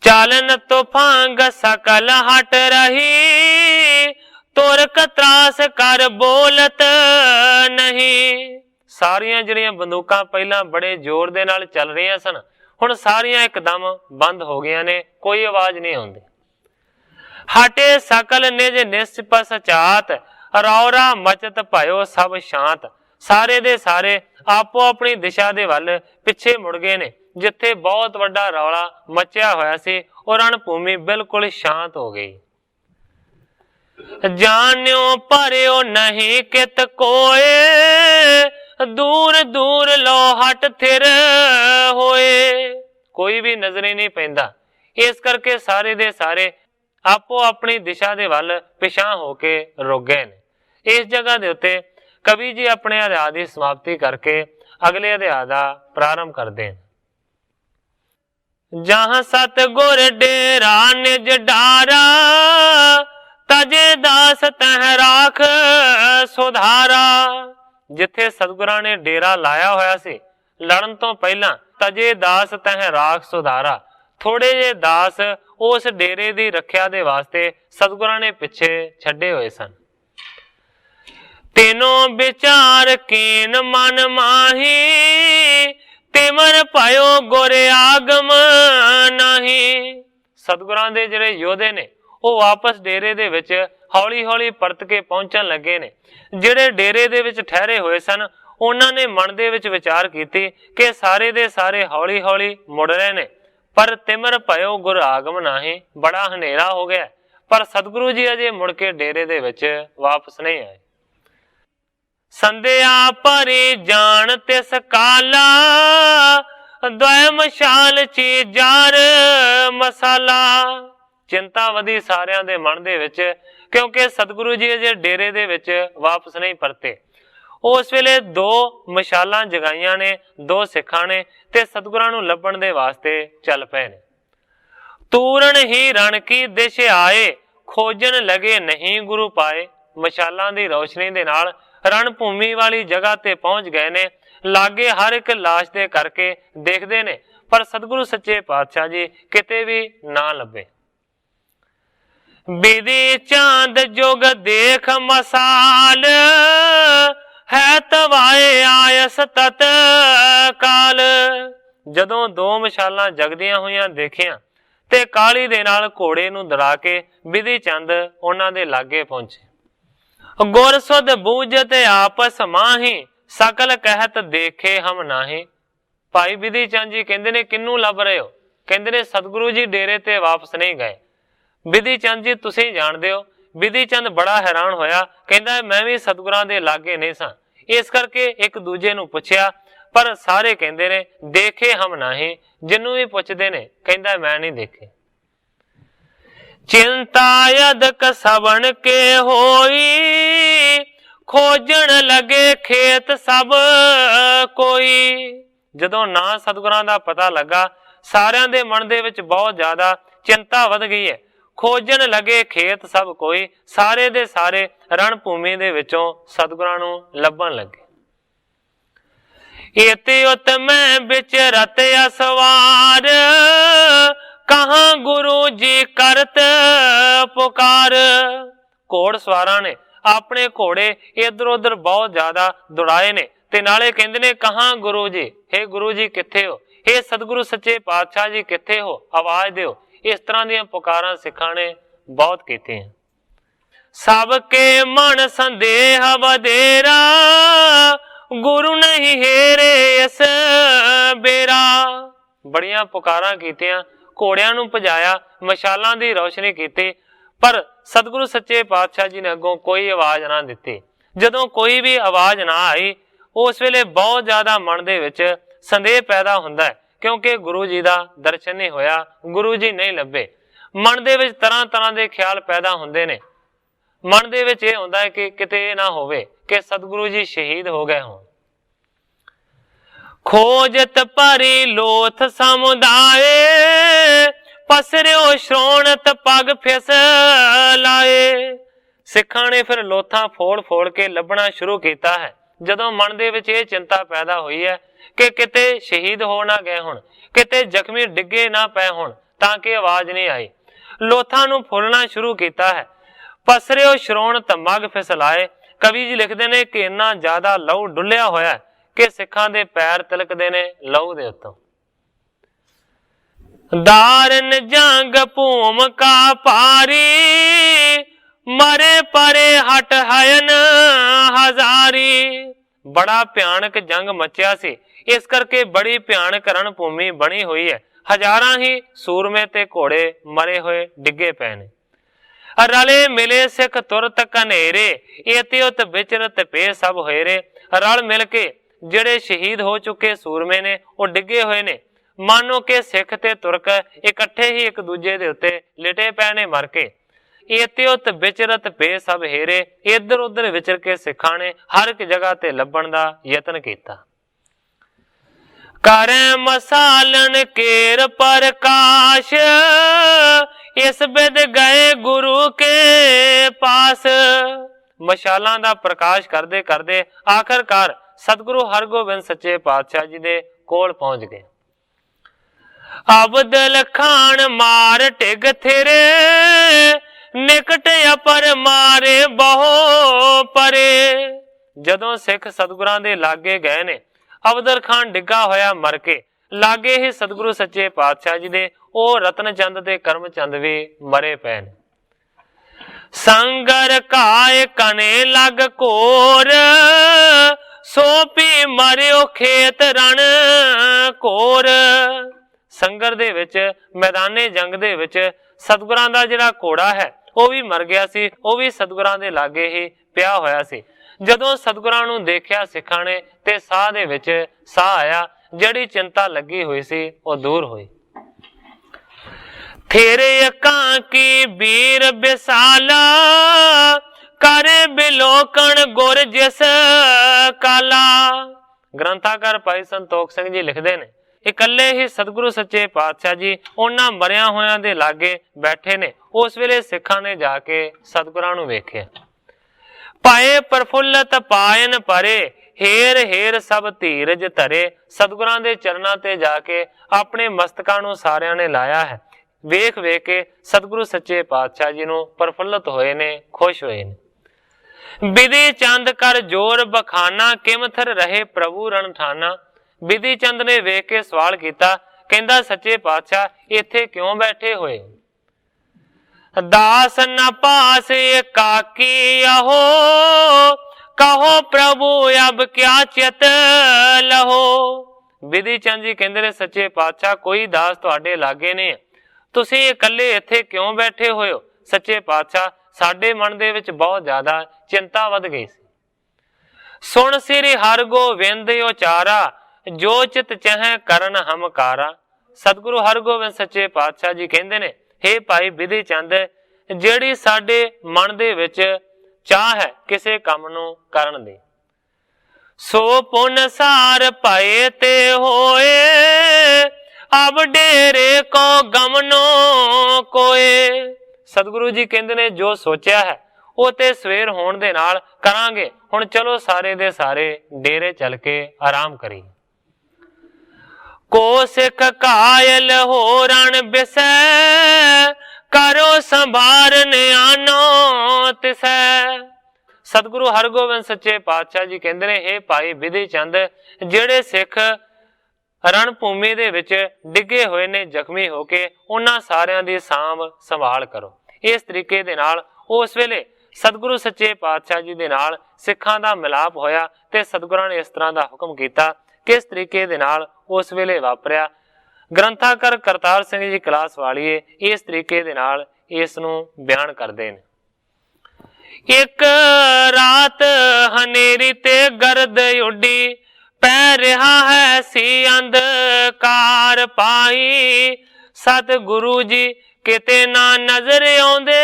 चालन तूफान सकल हट रही, तुरक त्रास कर बोलत नहीं। सारियां जिहड़ियां बंदूकां पहला बड़े जोर दे नाल चल रही सन, हुण सारियां एकदम बंद हो गई ने, कोई आवाज नहीं आउंदी। हटे सकल निज निश्चपस चात, रौरा मचत भयो सब शांत। सारे दे सारे आपो अपनी दिशा दे वल पिछे मुड़ गए ने। जिथे बहुत वड्डा रौला मचिया होया सी, और रणभूमि बिल्कुल शांत हो गई। जान्यो परयो नहीं कित कोए, दूर दूर लो हट थिर होए। कोई भी नजर नहीं पैंदा, इस करके सारे दे सारे आपो अपनी दिशा दे वल पिछां होके रुक गए ने। इस जगह दे उत्ते कवि जी अपने अध्याय की समाप्ति करके अगले अध्याय का प्रारंभ करते हैं। जहां सतगुर डेरा निज डारा, तजे दास तह राख सुधारा। जिथे सतगुरां ने डेरा लाया होया सी, लड़न तो पहला तजे दास तह राख सुधारा। थोड़े जे दास उस डेरे की रखिया दे वास्ते सतगुरां ने पिछे छड्डे हुए सन। तीनों विचार कीन मन माही, तिमर पायो गुर आगम नाही। सतगुरां दे जिहड़े योधे ने वो वापस डेरे दे विच हौली हौली परत के पहुंचन लगे ने। जिहड़े डेरे दे विच ठहरे हुए सन, उन्हां ने मन दे विच विचार कीती कि सारे दे सारे हौली हौली मुड़ रहे ने, पर तिमर भयो गुर आगम नाही। बड़ा हनेरा हो गया, पर सतगुरु जी अजे मुड़ के डेरे दे विच वापस नहीं आए। संध्या परी जान तिस काला, द्वय मशाल ची जार मसाला। चिंता वधी सारियां दे मन दे विच, क्योंकि सतगुरु जी अजे डेरे दे विच वापस नहीं परते। उस वेले दो मशालां जगाइयां ने, दो सिखां ने, ते सतगुरां नूं लभण दे वास्ते चल पए ने। तूरण ही रण की दिश आए, खोजन लगे नहीं गुरु पाए। मशालां दी रोशनी दे नाल रणभूमि वाली जगह ते पहुंच गए ने। लागे हर एक लाश दे करके देखदे ने, पर सतगुरु सच्चे पातशाह जी किते भी ना लभे। विधि चांद जुग देख मसाल, है तवाए आयस तत काल। जदों दो मशालां जगदियां होइयां देखियां ते काली दे नाल घोड़े नूं दड़ा के विधि चंद उन्हां दे लागे पहुंचे। गुर सुध बूझत आपस माही, सकल कहत देखे हम नाही। भाई विधि चंद जी कहंदे ने किन्नू लभ रहे हो? कहंदे ने सतगुरु जी डेरे ते वापस नहीं गए। विधि चंद जी तुसीं जाणदे हो। विधि चंद बड़ा हैरान होया, कहंदा मैं भी सतगुरां दे लागे नहीं सां। इस करके एक दूजे नूं पुछया, पर सारे कहंदे ने देखे हम नाही। जिन्नू भी पुछदे ने कहंदा मैं नहीं देखे। चिंता यदक सबन के होई, खोजन लगे खेत सब कोई। जदों ना सतगुरां दा पता लगा, सारियां दे मन दे विच बहुत ज्यादा चिंता वध गई है। खोजन लगे खेत सब कोई, सारे दे सारे रणभूमि दे विचों सतगुरां नूं लभण लगे। इति उत मैं बिच रत असवार, कहां गुरु जी करत पुकार। घोड़ सवारां ने अपने घोड़े इधर उधर बहुत ज्यादा दौड़ाए ने, ते नाले कहंदे ने कहां गुरु जी, हे गुरु जी किथे हो? हे सतगुरु सच्चे पातशाह जी किथे हो? आवाज दिओ। इस तरह दी पुकारां सिखां ने बहुत कीतियां। सबके मन संदेह वधेरा, गुरु नहीं हेरे इस बेरा। बड़ियां पुकारां कीतियां, घोड़ियां नूं भजाया, मशालां दी रोशनी कीती, पर सतगुरु सच्चे पातशाह जी ने अगों कोई आवाज ना दिती। जदों कोई भी आवाज ना आई, उस वेले बहुत ज्यादा मन दे विच संदेह पैदा हुंदा है, क्योंकि गुरु जी दा दर्शन नहीं होया, गुरु जी नहीं लभे। मन दे विच तरह तरह दे ख्याल पैदा हुंदे ने। ਮਨ ਦੇ ਵਿੱਚ ਇਹ ਹੁੰਦਾ ਹੈ ਕਿ ਕਿਤੇ ਇਹ ਨਾ ਹੋਵੇ ਕਿ ਸਤਿਗੁਰੂ ਜੀ ਸ਼ਹੀਦ ਹੋ ਗਏ ਹੋਣ। ਖੋਜਤ ਭਰੀ ਲੋਥ ਸਮੁਦਾਏ, ਪਸਰਿਓ ਸ਼੍ਰੋਣਤ ਪਗ ਫਿਸ ਲਾਏ। ਸਿੱਖਾਂ ਨੇ ਫਿਰ ਲੋਥਾਂ ਫੋੜ ਫੋੜ ਕੇ ਲੱਭਣਾ ਸ਼ੁਰੂ ਕੀਤਾ ਹੈ। ਜਦੋਂ ਮਨ ਦੇ ਵਿੱਚ ਇਹ ਚਿੰਤਾ ਪੈਦਾ ਹੋਈ ਹੈ ਕਿ ਕਿਤੇ ਸ਼ਹੀਦ ਹੋ ਨਾ ਗਏ ਹੋਣ, ਕਿਤੇ ਜ਼ਖਮੀ ਡਿੱਗੇ ਨਾ ਪਏ ਹੋਣ, ਤਾਂ ਕਿ ਆਵਾਜ਼ ਨਹੀਂ ਆਈ, ਲੋਥਾਂ ਨੂੰ ਫੋੜਨਾ ਸ਼ੁਰੂ ਕੀਤਾ ਹੈ। ਪਸਰਿਓ ਸ਼੍ਰੋਣਤ ਮਗ ਫਿਸਲਾਏ। ਕਵੀ ਜੀ ਲਿਖਦੇ ਨੇ ਕਿ ਇੰਨਾ ਜ਼ਿਆਦਾ ਲਹੂ ਡੁੱਲਿਆ ਹੋਇਆ ਕਿ ਸਿੱਖਾਂ ਦੇ ਪੈਰ ਤਿਲਕਦੇ ਨੇ ਲਹੂ ਦੇ ਉੱਤੋਂ। दारन जंग भूमिका पारी, मरे परे हट हयन हजारी। बड़ा भयानक जंग मचिया सी, इस करके बड़ी भयानक रणभूमि बनी हुई है। हजारां ही सूरमे ते घोड़े मरे हुए डिगे पे ने। रले मिले सिख तुरत कनेरे, इति उत विचरत पे सब होएरे। रल मिल के जिहड़े शहीद हो चुके सूरमे ने वो डिगे हुए ने। मानो के सिख ते तुरक इकट्ठे ही एक दूजे दे उत्ते लिटे पै ने मर के। इते उत विचरत पे सब हेरे। इधर उधर विचर के सिखां ने हर एक जगह ते लभण दा यतन कीता। करे मसालन केर प्रकाश, इस बिद गए गुरु के पास। मशालां दा प्रकाश करदे करदे आखिरकार सतगुरु हरगोबिंद सच्चे पातशाह जी दे कोल पहुंच गए। अबदल खान मार टिग थिरे, निकट अपर मारे बहु परे। जदों सिख सतगुरां दे लागे गए ने, अबदल खान डिगा होया मर के, लागे ही सतगुरु सच्चे पातशाह जी दे ओ रतन चंद ते करम चंद भी मरे पे ने। संगर काय कने लग कोर, सोपी मरियो खेत रण कोर। संगर दे विच मैदाने जंग दे विच सतगुरां दा जिहड़ा घोड़ा है वो भी मर गया सी, वो भी सतगुरां दे लागे ही पिया होया सी। जदों सतगुरां नूं देखिया सिखां ने ते साह दे विच साह आया, जिहड़ी चिंता लगी हुई सी वो दूर हुई। तेरे अकां की बीर बिसाला, करे बिलोकण गुर जिस काला। ग्रंथाकार भाई संतोख सिंह जी लिखदे ने, इकल्ले ही सतगुरु सच्चे पातशाह जी उन्हां मरिया होयां दे लागे बैठे ने। उस वेले सिखां ने जाके सतगुरां नूं वेखिया। पाए प्रफुल्लत पायन परे, हेर हेर सब धीरज धरे। सतगुरां दे चरनां ते जाके अपने मस्तकां नूं सारियां ने लाया है। वेख वेख के सतगुरु सच्चे पातशाह जी नूं प्रफुल्लत होए ने, खुश होए ने। बिधि चंद कर जोर बखाना, किमथर रहे प्रभु रण ठाना। बिधि चंद ने वेख के सवाल किया, कहंदा सच्चे पातशाह इत्थे क्यों बैठे होए? दास न पास काकी आहो, कहो प्रभु अब क्या चित लहो। बिधि चंद जी कहंदे ने सच्चे पातशाह कोई दास तुहाडे लागे ने, तुसीं इकल्ले इत्थे क्यों बैठे होए हो? सच्चे पातशाह साडे मन दे विच बहुत ज्यादा चिंता वध गई सी। सुन श्री हरगोबिंद उचारा, जो चित चह करन हमकारा। सतगुरु हरगोबिंद सच्चे पातशाह जी कहंदे ने, हे भाई बिधि चंद, ਜਿਹੜੀ ਸਾਡੇ ਮਨ ਦੇ ਵਿੱਚ ਚਾਹ ਹੈ ਕਿਸੇ ਕੰਮ ਨੂੰ ਕਰਨ ਦੀ, ਸੋ ਪੁਨ ਸਾਰ ਪਾਏ ਤੇ ਹੋਏ, ਅਬ ਡੇਰੇ ਕੋ ਗਮਨੋ ਕੋਏ। ਸਤਿਗੁਰੂ ਜੀ ਕਹਿੰਦੇ ਨੇ ਜੋ ਸੋਚਿਆ ਹੈ ਉਹ ਤੇ ਸਵੇਰ ਹੋਣ ਦੇ ਨਾਲ ਕਰਾਂਗੇ, ਹੁਣ ਚਲੋ ਸਾਰੇ ਦੇ ਸਾਰੇ ਡੇਰੇ ਚੱਲ ਕੇ ਆਰਾਮ ਕਰੀਏ। को सिख कायल हो रण बिसै, करो संभारन आनो तिसै। सतगुरु हरगोबिंद सच्चे पातशाह जी कहते हैं, हे भाई बिधि चंद, जेड़े सिख रणभूमि दे विच डिगे हुए ने जख्मी होके, उन्हां सारियां दी सांभ संभाल करो। इस तरीके दे नाल उस वेले सतगुरु सच्चे पातशाह जी दे नाल सिखां दा मिलाप होया ते सतगुरां ने इस तरह दा हुक्म कीता। किस तरीके दे नाल उस वेले वापरिया, ग्रंथाकार करतार सिंह जी कलास वालीए इस तरीके दे नाल इस नूं बयान करदे ने। एक रात हनेरी ते गर्द उड्डी, पै रहा है सी अंधकार पाई। सतगुरु जी किते ना नजर आउंदे,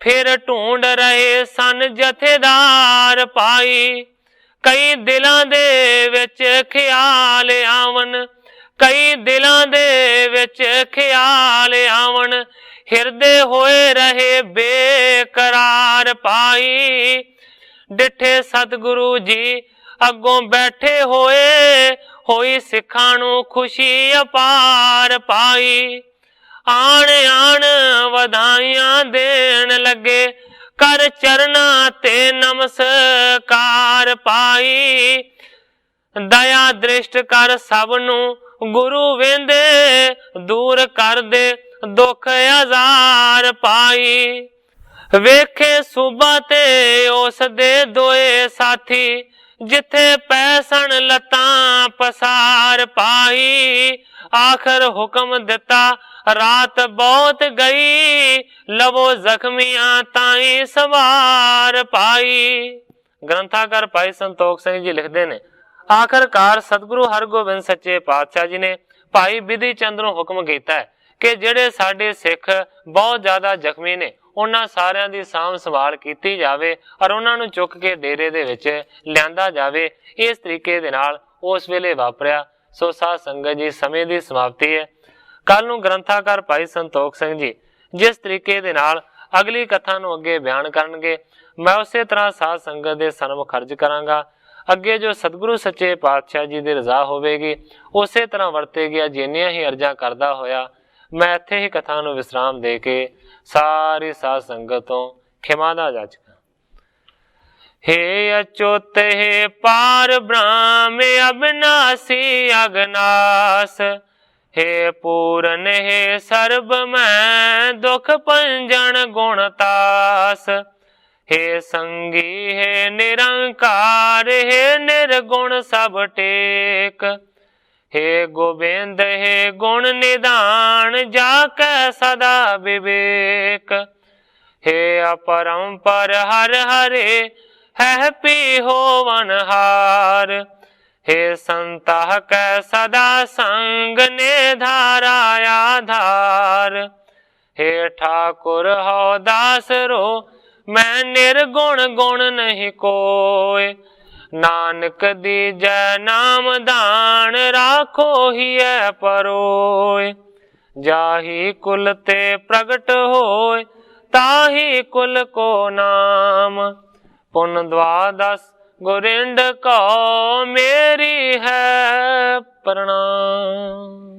फिर ढूंढ रहे सन जथेदार पाई। कई दिलां दे विच ख्याल आवन, कई दिलां दे विच ख्याल आवन, हिरदे होए रहे बेकरार पाई। डिठे सतगुरु जी अगों बैठे होए, होई सिखां नूं खुशी अपार पाई। आण आण वधाइयां देण लगे, कर चरना ते नमस्कार पाई। दया दृष्ट कर सब नूं गुरु वेंदे, दूर कर दे दुख हजार पाई। वेखे सूबा ते उस दे दोए साथी, जिथे पैसन लतां पसार पाई। आखिर हुक्म दिता रात बहुत गई, लवो जख्मियां ताई सवार पाई। ग्रंथाकार भाई संतोख सिंह जी लिखते ने, आखिरकार सतगुरु हरगोबिंद सच्चे पातशाह जी ने भाई बिधि चंद नूं हुक्म कीता है कि ਜਿਹੜੇ ਸਾਡੇ ਸਿੱਖ ਬਹੁਤ ਜ਼ਿਆਦਾ ਜ਼ਖਮੀ ਨੇ ਉਹਨਾਂ ਸਾਰਿਆਂ ਦੀ ਸਾਂਭ ਸੰਭਾਲ ਕੀਤੀ ਜਾਵੇ ਔਰ ਉਹਨਾਂ ਨੂੰ ਚੁੱਕ ਕੇ ਡੇਰੇ ਦੇ ਵਿੱਚ ਲਿਆਂਦਾ ਜਾਵੇ। ਇਸ ਤਰੀਕੇ ਦੇ ਨਾਲ ਉਸ ਵੇਲੇ ਵਾਪਰਿਆ। ਸੋ ਸਾਧ ਸੰਗਤ ਜੀ, ਸਮੇਂ ਦੀ ਸਮਾਪਤੀ ਹੈ। ਕੱਲ ਨੂੰ ਗ੍ਰੰਥਾਕਾਰ ਭਾਈ ਸੰਤੋਖ ਸਿੰਘ ਜੀ ਜਿਸ ਤਰੀਕੇ ਦੇ ਨਾਲ ਅਗਲੀ ਕਥਾ ਨੂੰ ਅੱਗੇ ਬਿਆਨ ਕਰਨਗੇ, ਮੈਂ ਉਸੇ ਤਰ੍ਹਾਂ ਸਾਧ ਸੰਗਤ ਦੇ ਸਨਮੁਖ ਖਰਚ ਕਰਾਂਗਾ। ਅੱਗੇ ਜੋ ਸਤਿਗੁਰੂ ਸੱਚੇ ਪਾਤਸ਼ਾਹ ਜੀ ਦੀ ਰਜ਼ਾ ਹੋਵੇਗੀ ਉਸੇ ਤਰ੍ਹਾਂ ਵਰਤੇਗੀ। ਜਿੰਨੀਆਂ ਹੀ ਅਰਜ਼ਾਂ ਕਰਦਾ ਹੋਇਆ ਮੈਂ ਇੱਥੇ ਹੀ ਕਥਾ ਨੂੰ ਵਿਸਰਾਮ ਦੇ ਕੇ ਸਾਰੀ ਸਾਧ ਸੰਗਤ ਤੋਂ ਖਿਮਾ ਦਾ ਜਾਚਕਾਂ। हे अच्युत हे पार ब्रह्म अविनाशी अगनास, हे पूरन हे सर्ब मैं दुख पंजन गुणतास। हे संगी हे निरंकार, हे निर्गुण सब टेक। हे गोविंद हे गुण निदान, जाकै सदा विवेक। हे अपरंपर हर हरे, है पी होवनहार। हे संतः कै सदा संग ने धारा आधार। हे ठाकुर हो दास रो, मैं निर्गुण गुण नहीं कोय। नानक दीजै नाम दान, राखो हिय परोय। जाहि कुल ते प्रगट होय, ताहि कुल को नाम। पुन द्वादश गोरिंद को मेरी है प्रणाम।